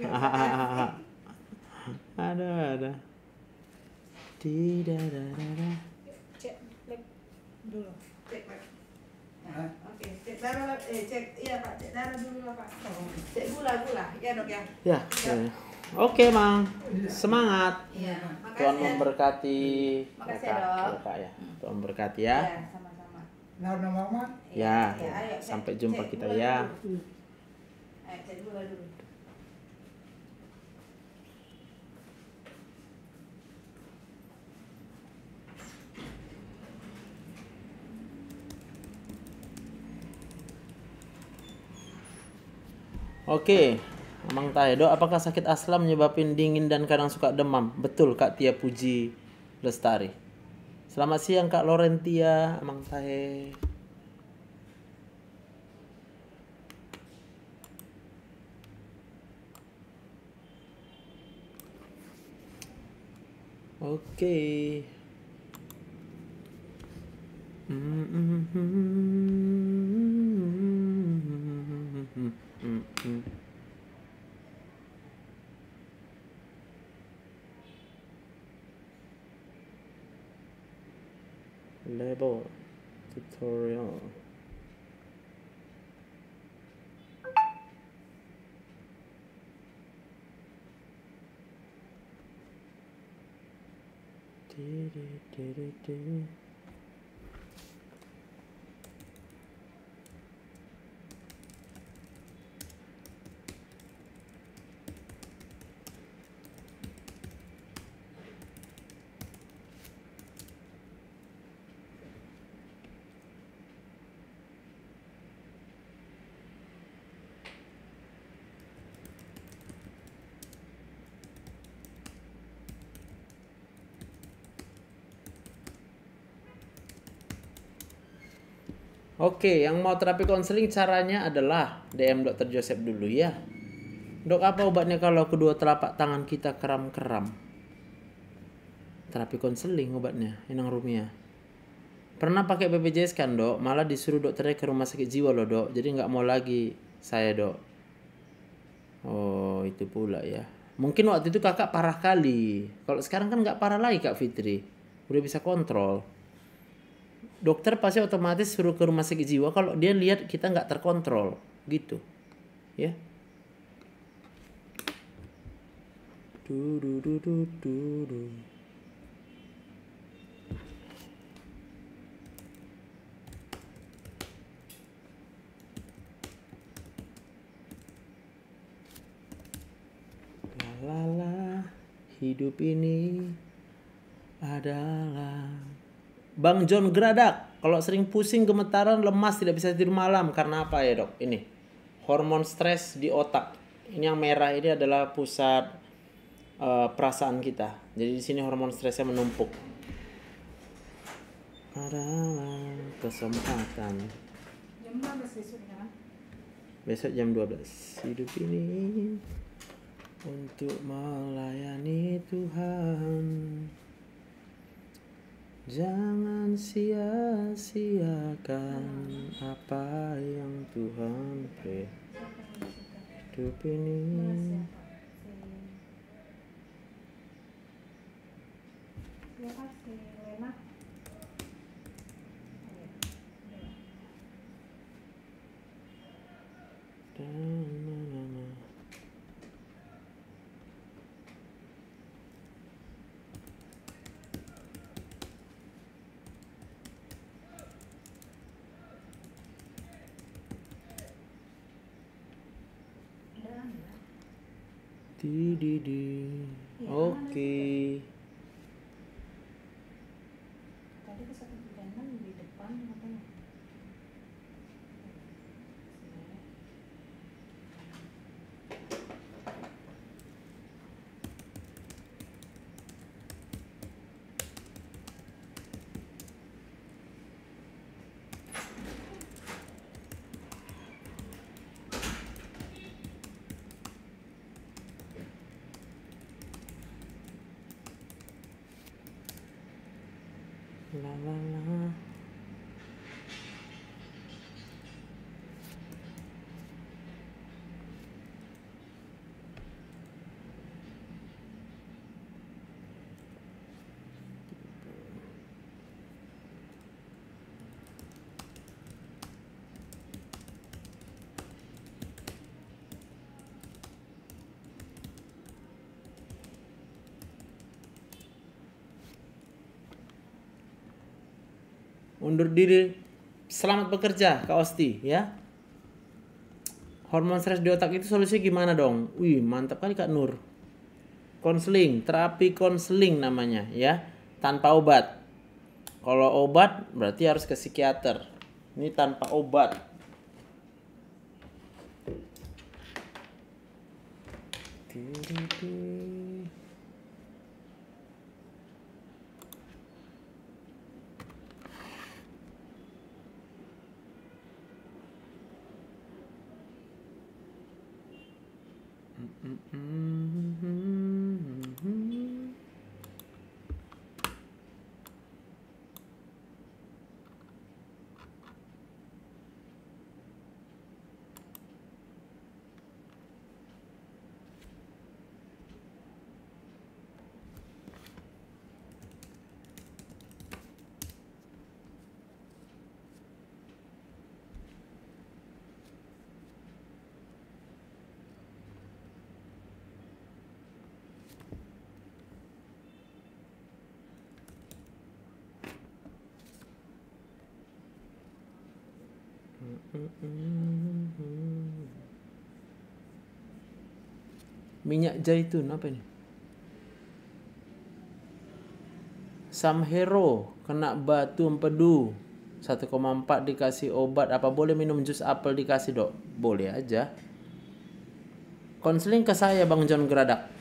Ada. Tidak. Cek lab dulu. Cek, Pak. Nah, oke. Oke, cek darah, cek, iya Pak, cek darah dulu lah Pak. Cek gula, ya dok ya. Ya. Oke, Mang. Semangat. Iya, Tuhan makasih. memberkati. Makasih ya, Dok. Kak ya. Tuhan memberkati ya. Iya, sama-sama. Nah, mama. Ya. Iya, ayo, Sampai cek jumpa kita gula ya. dulu. Ayo, cek gula dulu. Oke, Amang Tahe, Dok, apakah sakit aslam menyebabkan dingin dan kadang suka demam? Betul, Kak Tia Puji Lestari. Selamat siang, Kak Lorentia, Amang Tahe. Oke. Label tutorial. Oke, yang mau terapi konseling caranya adalah DM Dr. Joseph dulu ya. Dok, apa obatnya kalau kedua telapak tangan kita kram-kram? Terapi konseling obatnya, Inang Rumia. Pernah pakai BPJS kan, Dok? Malah disuruh dokternya ke rumah sakit jiwa loh, Dok. Jadi nggak mau lagi saya, Dok. Oh, itu pula ya. Mungkin waktu itu kakak parah kali. Kalau sekarang kan nggak parah lagi, Kak Fitri. Udah bisa kontrol. Dokter pasti otomatis suruh ke rumah sakit jiwa kalau dia lihat kita nggak terkontrol, gitu, ya. Lala, hidup ini adalah Bang John Gradak. Kalau sering pusing, gemetaran, lemas, tidak bisa tidur malam karena apa ya, Dok? Ini hormon stres di otak. Ini yang merah ini adalah pusat perasaan kita. Jadi di sini hormon stresnya menumpuk. Adalah kesempatan. Jam berapa besoknya? Besok jam 12. Hidup ini untuk melayani Tuhan. Jangan sia-siakan apa yang Tuhan beri. Hidup ini Siapa sih Lena? Di. Oke. Tadi ke satu Lena di depan katanya. La la la. Undur diri. Selamat bekerja Kak Osti ya. Hormon stres di otak itu solusinya gimana dong? Wih, mantap kali Kak Nur. Konseling, terapi konseling namanya ya, tanpa obat. Kalau obat berarti harus ke psikiater. Ini tanpa obat. Minyak zaitun apa ini? Samhero kena batu empedu 1,4 dikasih obat. Apa boleh minum jus apel dikasih dok? Boleh aja. Konseling ke saya Bang John Geradak.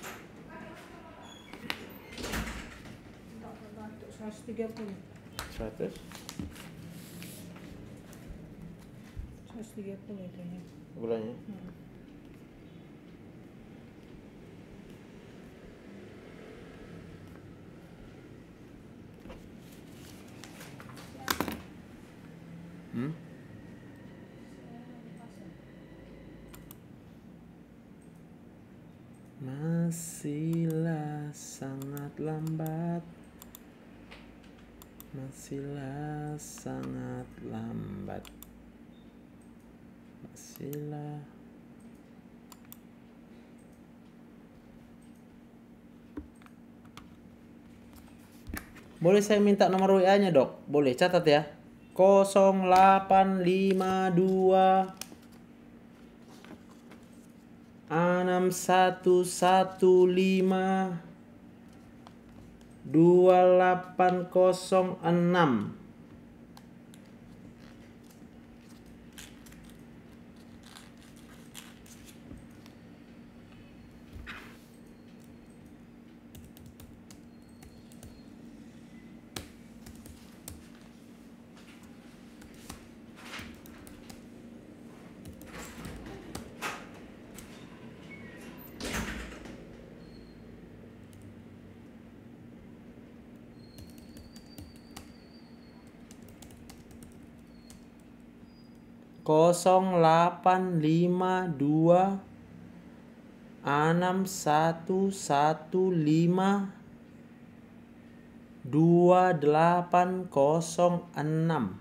130. 100? 130 itu ya. Bulannya? Masihlah sangat lambat. Masihlah sangat lambat. Masihlah. Boleh saya minta nomor WA-nya, Dok? Boleh, catat ya. 0852 6115 2806. Kosong 852 6115 2806.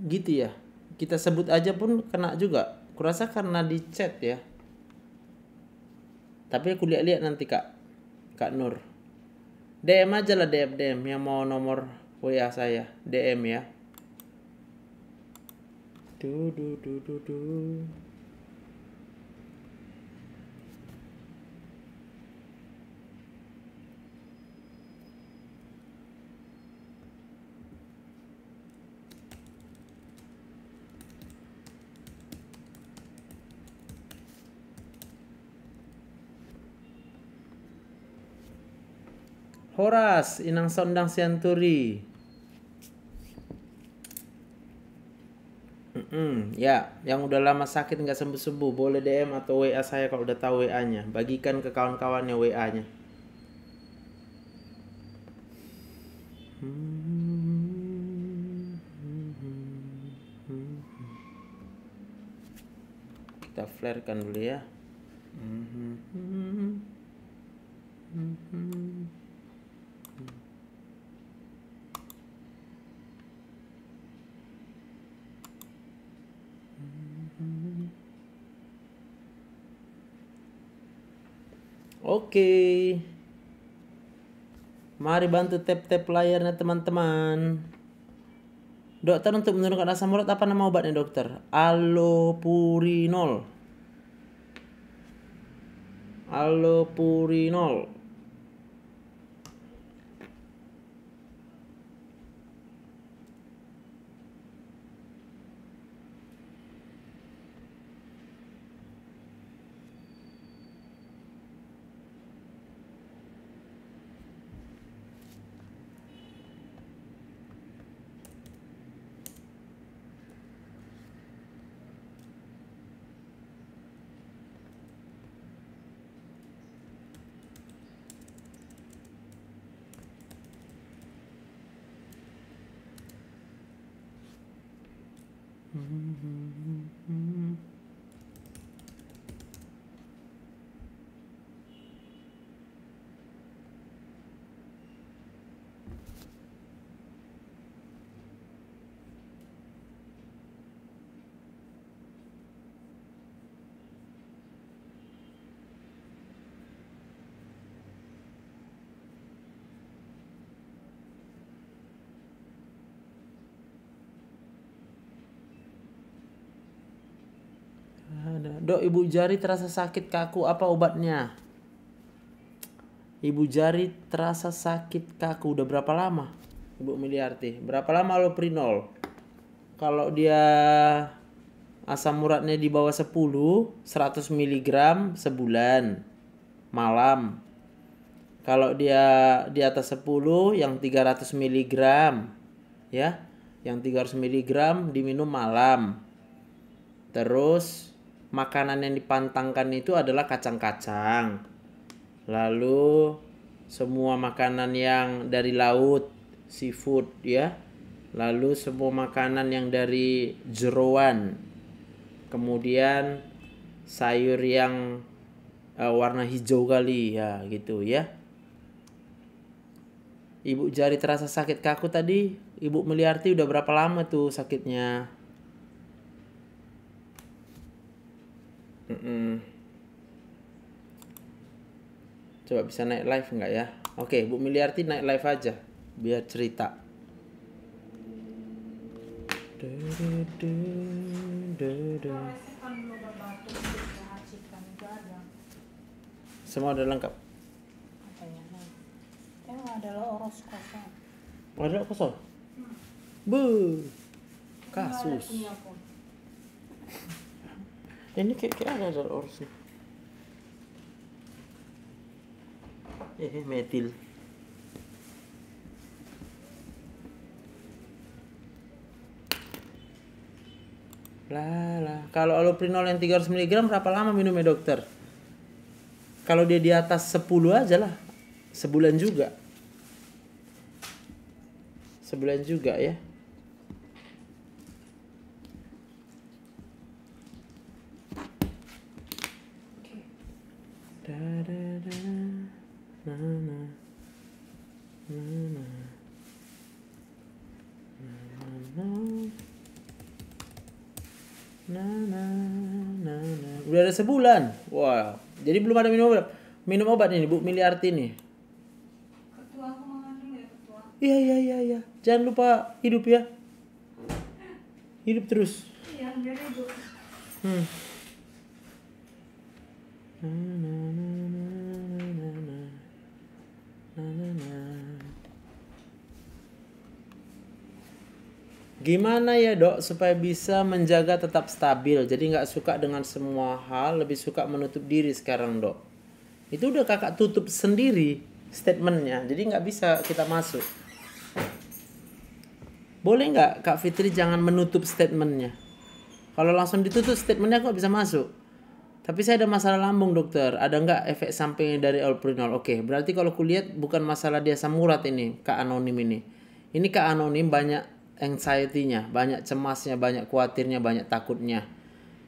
Gitu ya. Kita sebut aja pun kena juga. Kurasa karena di chat ya. Tapi aku lihat-lihat nanti Kak Nur. DM aja lah, DM yang mau nomor WA saya. DM ya. Du. Horas, Inang Sondang Sianturi. Ya, yang udah lama sakit nggak sembuh-sembuh boleh DM atau WA saya kalau udah tahu WA-nya. Bagikan ke kawan-kawannya WA-nya. Kita flare kan dulu ya. Oke. Mari bantu tap-tap layarnya teman-teman. Dokter, untuk menurunkan asam urat apa nama obatnya dokter? Allopurinol. Allopurinol. Dok, ibu jari terasa sakit kaku, apa obatnya? Ibu jari terasa sakit kaku, udah berapa lama? Ibu Miliarti, berapa lama allopurinol? Kalau dia asam uratnya di bawah 10, 100 mg sebulan, malam. Kalau dia di atas 10, yang 300 mg, ya, yang 300 mg diminum malam. Terus makanan yang dipantangkan itu adalah kacang-kacang. Lalu semua makanan yang dari laut, seafood ya. Lalu semua makanan yang dari jeroan. Kemudian sayur yang warna hijau kali ya, gitu ya. Ibu jari terasa sakit kaku tadi, Ibu Miliarti udah berapa lama tuh sakitnya? Coba bisa naik live enggak ya? Oke, Bu Miliarti naik live aja biar cerita. Semua udah lengkap. Apa ya? Yang adalah oros kosong. Ada kosong. Bu. Kasus. Ini kayak ada orosnya. Metil. Lah. Kalau allopurinol yang 300 mg berapa lama minumnya dokter? Kalau dia di atas 10 aja lah. Sebulan juga. Sebulan juga ya. Udah ada sebulan. Wow. Jadi belum ada minum obat ini Bu Miliarti nih. Ketua aku mengandung ya ketua. Iya. Jangan lupa hidup ya. Hidup terus. Iya, biar hidup. Gimana ya dok supaya bisa menjaga tetap stabil, jadi nggak suka dengan semua hal, lebih suka menutup diri sekarang dok. Itu udah kakak tutup sendiri statementnya, jadi nggak bisa kita masuk. Boleh nggak Kak Fitri jangan menutup statementnya? Kalau langsung ditutup statementnya kok bisa masuk. Tapi saya ada masalah lambung dokter, ada nggak efek samping dari allopurinol? Oke, berarti kalau kulihat bukan masalah dia asam urat ini, Kak Anonim ini. Ini Kak Anonim banyak anxiety-nya, banyak cemasnya, banyak khawatirnya, banyak takutnya.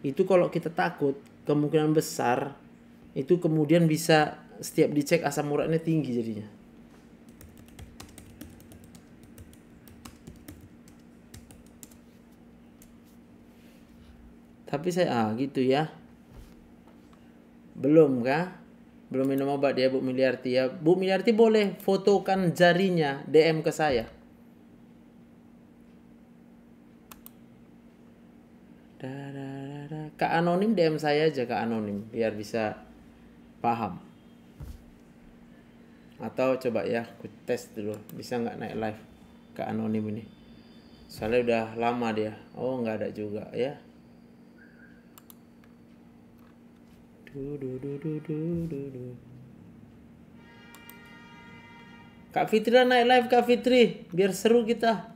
Itu kalau kita takut, kemungkinan besar itu kemudian bisa setiap dicek asam uratnya tinggi jadinya. Tapi saya gitu ya. Belum kah? Belum minum obat ya Bu Miliarti ya. Bu Miliarti boleh fotokan jarinya, DM ke saya. Kak Anonim DM saya aja, Kak Anonim, biar bisa paham. Atau coba ya, aku tes dulu, bisa nggak naik live Kak Anonim ini. Soalnya udah lama dia. Oh nggak ada juga ya. Kak Fitri naik live, Kak Fitri, biar seru kita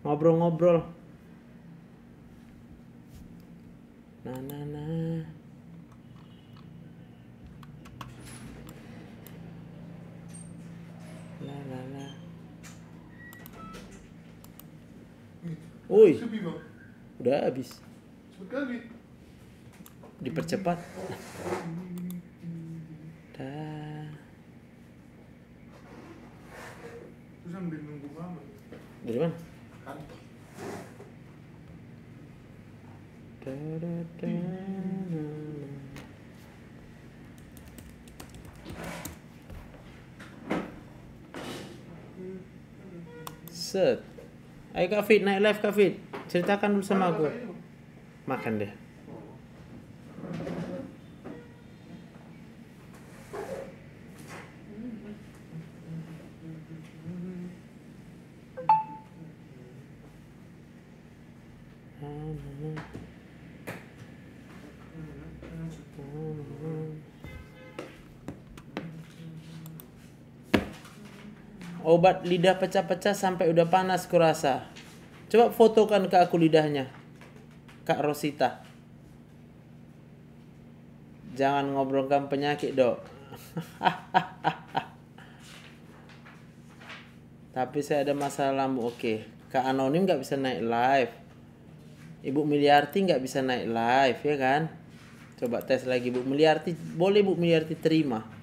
ngobrol-ngobrol. Nah. La. Woi, udah habis. Dipercepat. Dah. Terus sambil nunggu mama. Dari mana? Kantor. Set. Ayo Kak Fit, naik live Kak Fit. Ceritakan dulu sama aku. Makan deh. Obat lidah pecah-pecah sampai udah panas kurasa. Coba fotokan ke aku lidahnya, Kak Rosita. Jangan ngobrolkan penyakit dok. Tapi saya ada masalah lambung. Oke, Kak Anonim nggak bisa naik live. Ibu Miliarti nggak bisa naik live ya kan? Coba tes lagi Bu Miliarti. Boleh Bu Miliarti terima.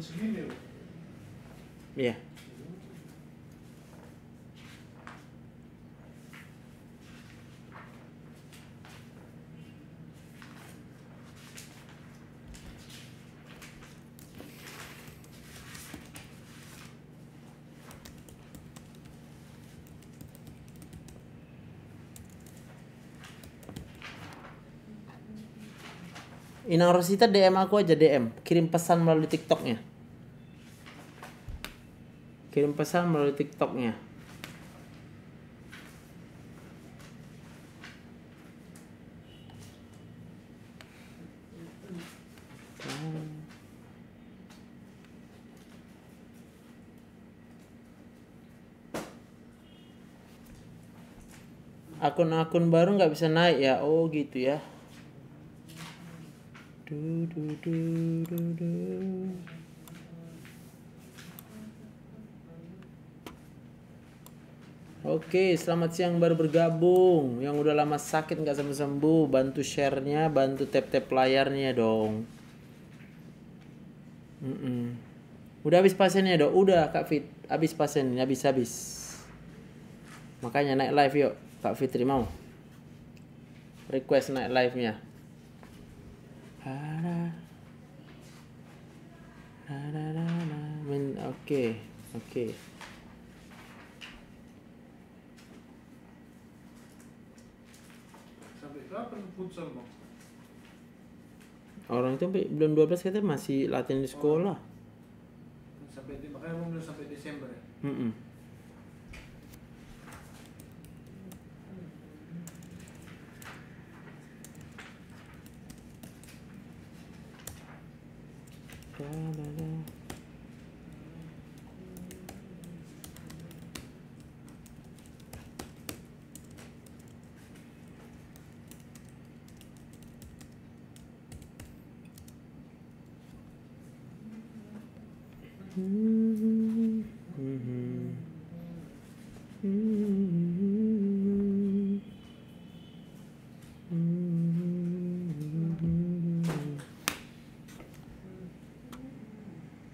Segini loh. Iya. Inang Rosita DM aku aja, DM. Kirim pesan melalui TikToknya. Kirim pesan melalui TikToknya. Akun-akun baru nggak bisa naik ya. Oh gitu ya. Oke, selamat siang baru bergabung. Yang udah lama sakit nggak sembuh-sembuh, bantu share-nya, bantu tap-tap layarnya dong. Udah habis pasiennya dok? Udah Kak Fit, habis pasiennya, habis. Makanya naik live yuk, Kak Fitri mau? Request naik live-nya. Oke. Sampai kapan futsal bang? Orang itu belum 12 katanya masih latihan di sekolah. makanya belum sampai Desember ya.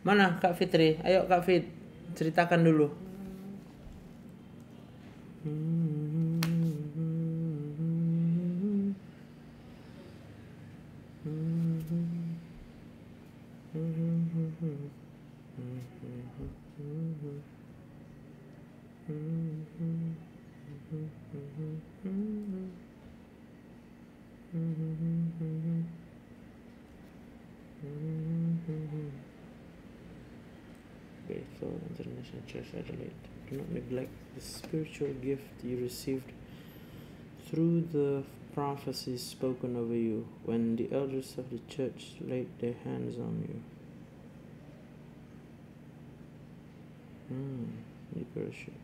Mana Kak Fitri? Ayo Kak Fit, ceritakan dulu. Bethel International Church Adelaide. Do not neglect the spiritual gift you received through the prophecies spoken over you when the elders of the church laid their hands on you. Leadership.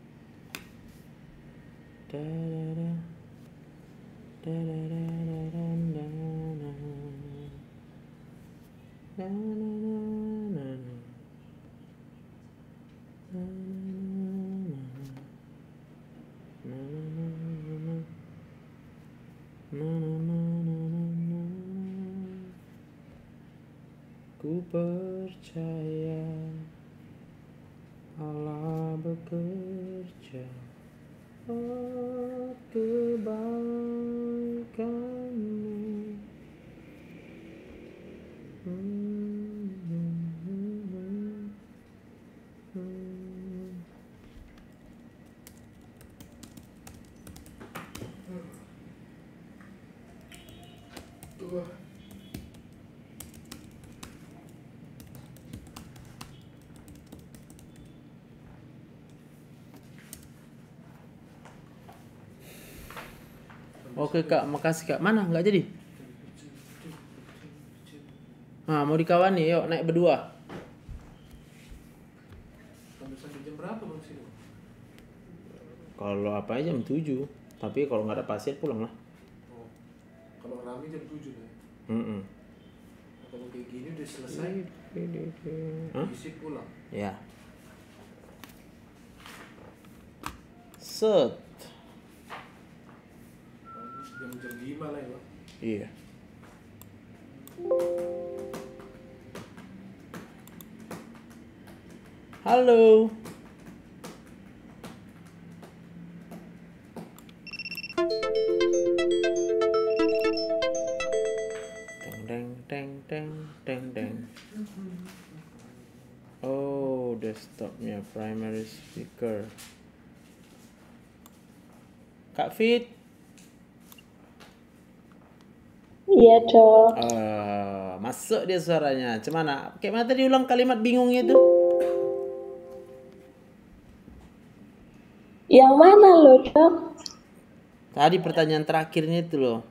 Da da da. Da da da da da da da. Da da da da da. Ku percaya Allah bekerja buat kebaikanmu. Oke Kak, makasih Kak. Mana? Nggak jadi? Nah, mau dikawani, yuk naik berdua. Sampai jam berapa bang sini? Kalau apa jam 7. Tapi kalau nggak ada pasien pulang lah. Oh, kalau rame jam 7 ya. Kalau kayak gini udah selesai. Isi pulang. Ya. Set. Jam 5 lah ya bang. Iya. Halo. Deng deng deng deng deng. Oh, desktopnya primary speaker. Kak Fit. Iya dong. Masuk dia suaranya. Cemana? Kayak mana tadi ulang kalimat bingungnya itu? Yang mana lo dok? Tadi pertanyaan terakhirnya itu loh.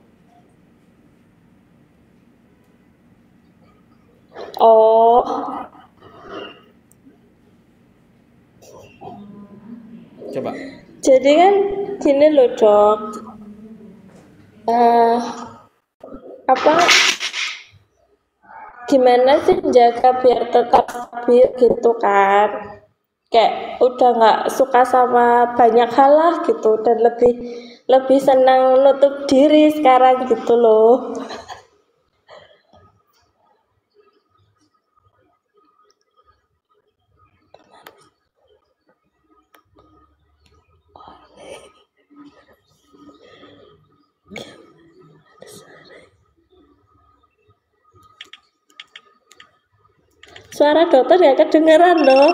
Oh. Coba. Jadi kan gini lo dok. Gimana sih menjaga biar tetap stabil gitu kan? Kayak udah nggak suka sama banyak hal lah gitu dan lebih senang nutup diri sekarang gitu loh. Suara dokter gak kedengeran loh.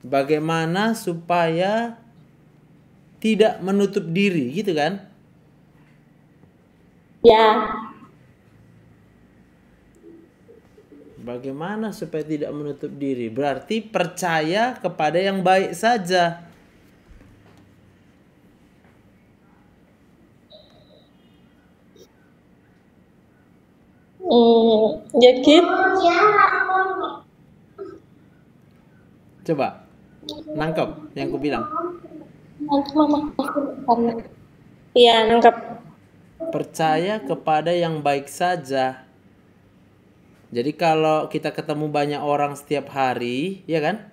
Bagaimana supaya tidak menutup diri gitu kan? Ya. Bagaimana supaya tidak menutup diri? Berarti percaya kepada yang baik saja. Ya gitu. Coba nangkep yang ku bilang. Iya, nangkep. Percaya kepada yang baik saja. Jadi kalau kita ketemu banyak orang setiap hari, ya kan?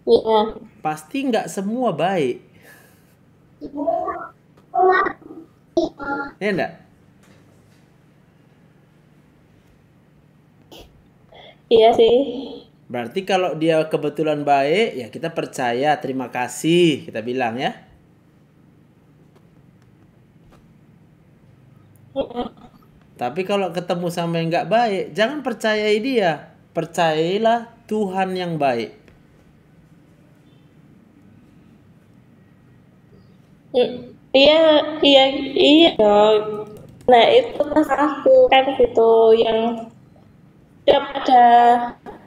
Iya. Pasti nggak semua baik. Ya enggak? Iya sih. Berarti kalau dia kebetulan baik, ya kita percaya, terima kasih, kita bilang ya. Tapi kalau ketemu sama yang nggak baik, jangan percayai dia. Percayailah Tuhan yang baik. Iya, iya, iya dong. Nah itu masalahku kan gitu, yang tiap ada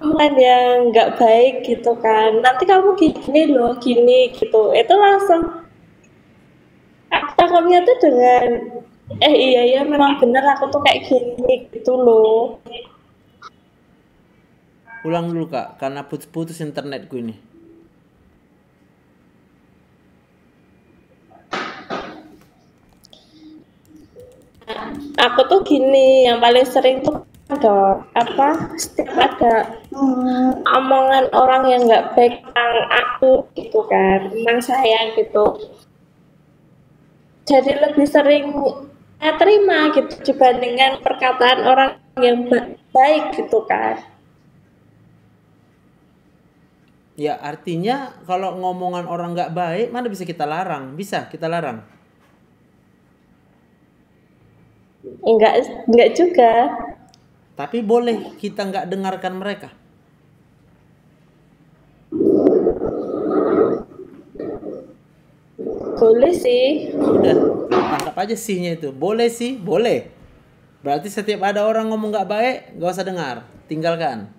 teman yang nggak baik gitu kan. Nanti kamu gini loh, gini gitu. Itu langsung aku tangkapnya tuh dengan iya ya memang bener aku tuh kayak gini gitu loh. Ulang dulu Kak, karena putus-putus internetku ini. Aku tuh gini, yang paling sering tuh ada apa? Setiap ada omongan orang yang nggak baik tentang aku gitu kan, tentang saya gitu. Jadi lebih sering saya terima gitu dibandingkan perkataan orang yang baik gitu kan. Ya artinya kalau ngomongan orang nggak baik, mana bisa kita larang? Bisa kita larang? Enggak juga. Tapi boleh kita nggak dengarkan mereka. Boleh sih. Udah, tangkap aja sihnya itu. Boleh sih, boleh. Berarti setiap ada orang ngomong nggak baik, nggak usah dengar, tinggalkan.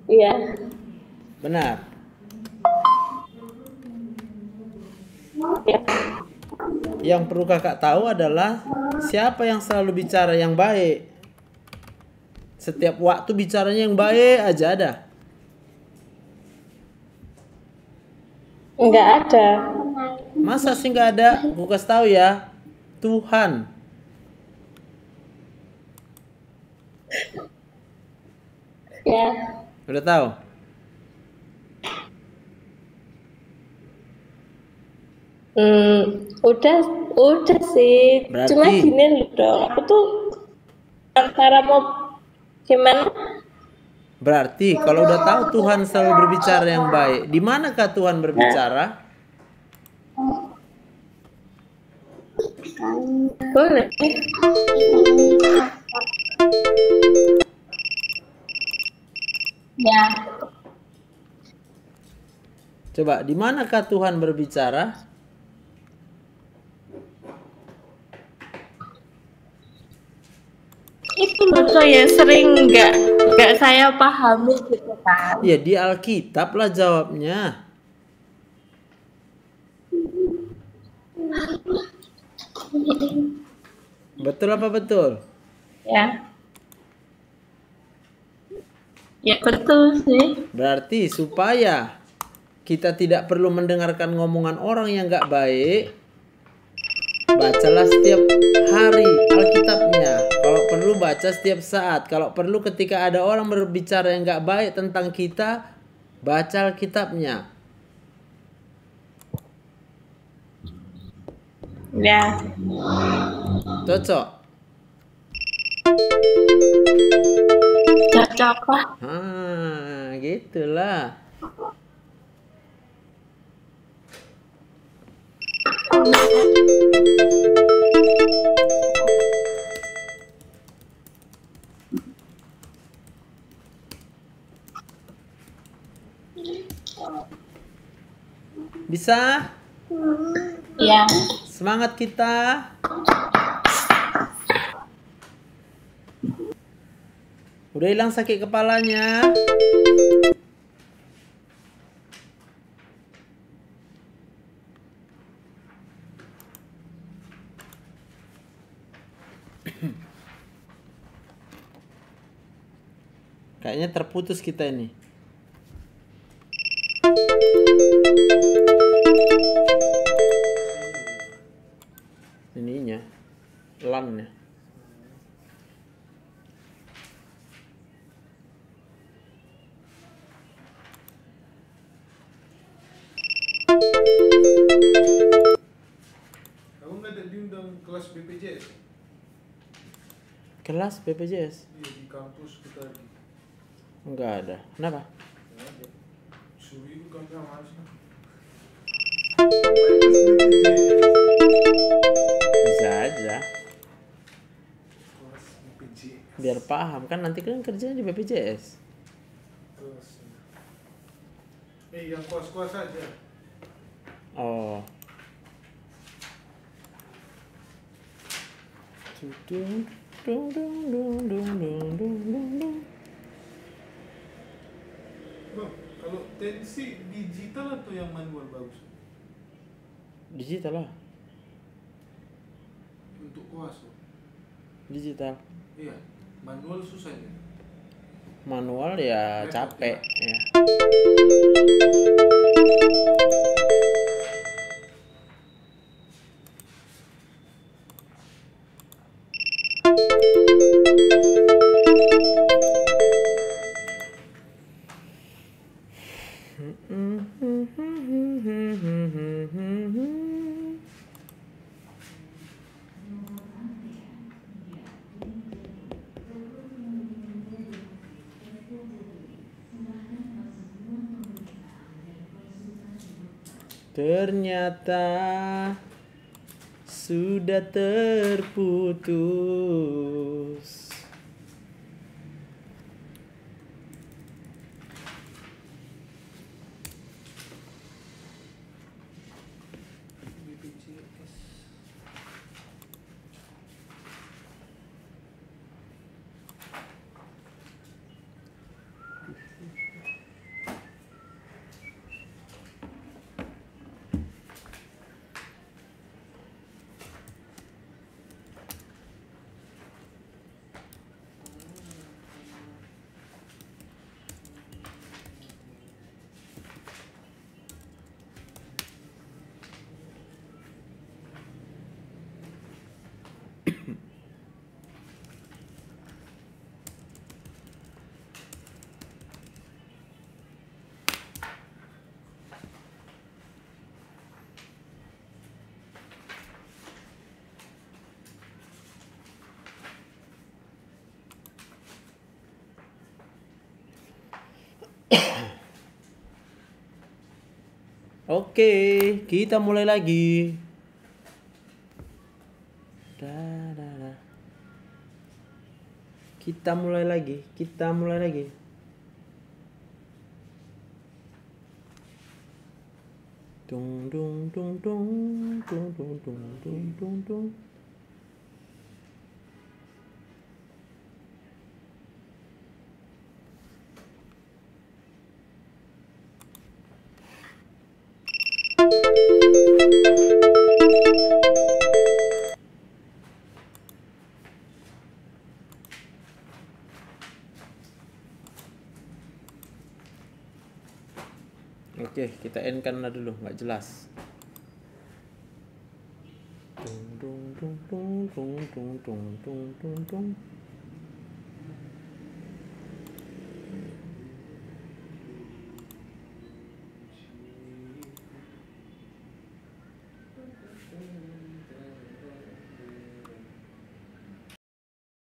Iya. Benar. Ya. Yang perlu kakak tahu adalah siapa yang selalu bicara yang baik. Setiap waktu bicaranya yang baik aja ada. Enggak ada. Masa sih nggak ada? Gue kasih tahu ya, Tuhan. Ya. Udah tahu? Udah sih. Berarti, cuma gini loh dong. Aku tuh antara mau gimana? Berarti kalau udah tahu Tuhan selalu berbicara yang baik, di manakah Tuhan berbicara? Boleh. Ya. Coba, di manakah Tuhan berbicara? Itu loh ya sering nggak saya pahami gitu kan. Ya di Alkitab lah jawabnya. Betul apa betul? Ya. Ya betul sih. Berarti supaya kita tidak perlu mendengarkan ngomongan orang yang nggak baik, bacalah setiap hari Alkitabnya. Kalau perlu baca setiap saat. Kalau perlu ketika ada orang berbicara yang nggak baik tentang kita, baca Alkitabnya. Ya. Cocok? Cocok lah. Gitulah. Bisa? Ya. Semangat kita. Udah hilang sakit kepalanya. Kayaknya terputus kita ini. Ininya, LAN-nya. Kamu nggak ada diundang kelas BPJS? Kelas BPJS? Iya, di kampus kita lagi. Enggak ada. Kenapa? Nggak ada. Suruh ibu kamu yang harus. Bisa aja. Kelas BPJS. Biar paham kan nanti kan kerjanya di BPJS. Kelas. Yang kuas-kuas aja. Oh. Dung, dung, dung, dung, dung, dung, dung, dung. Bang, kalau tensi digital atau yang manual bagus? Digital lah. Untuk kuas loh. Digital. Iya, manual susah ya. Manual ya capek ya. Ternyata sudah terputus. BPJS. Oke, kita mulai lagi. Dah, dah, dah. Kita mulai lagi. Dung dung dung dung dung dung dung dung dung dung. Oke, kita end-kan dulu, nggak jelas. Dung dung dung dung dung dung dung dung dung dung.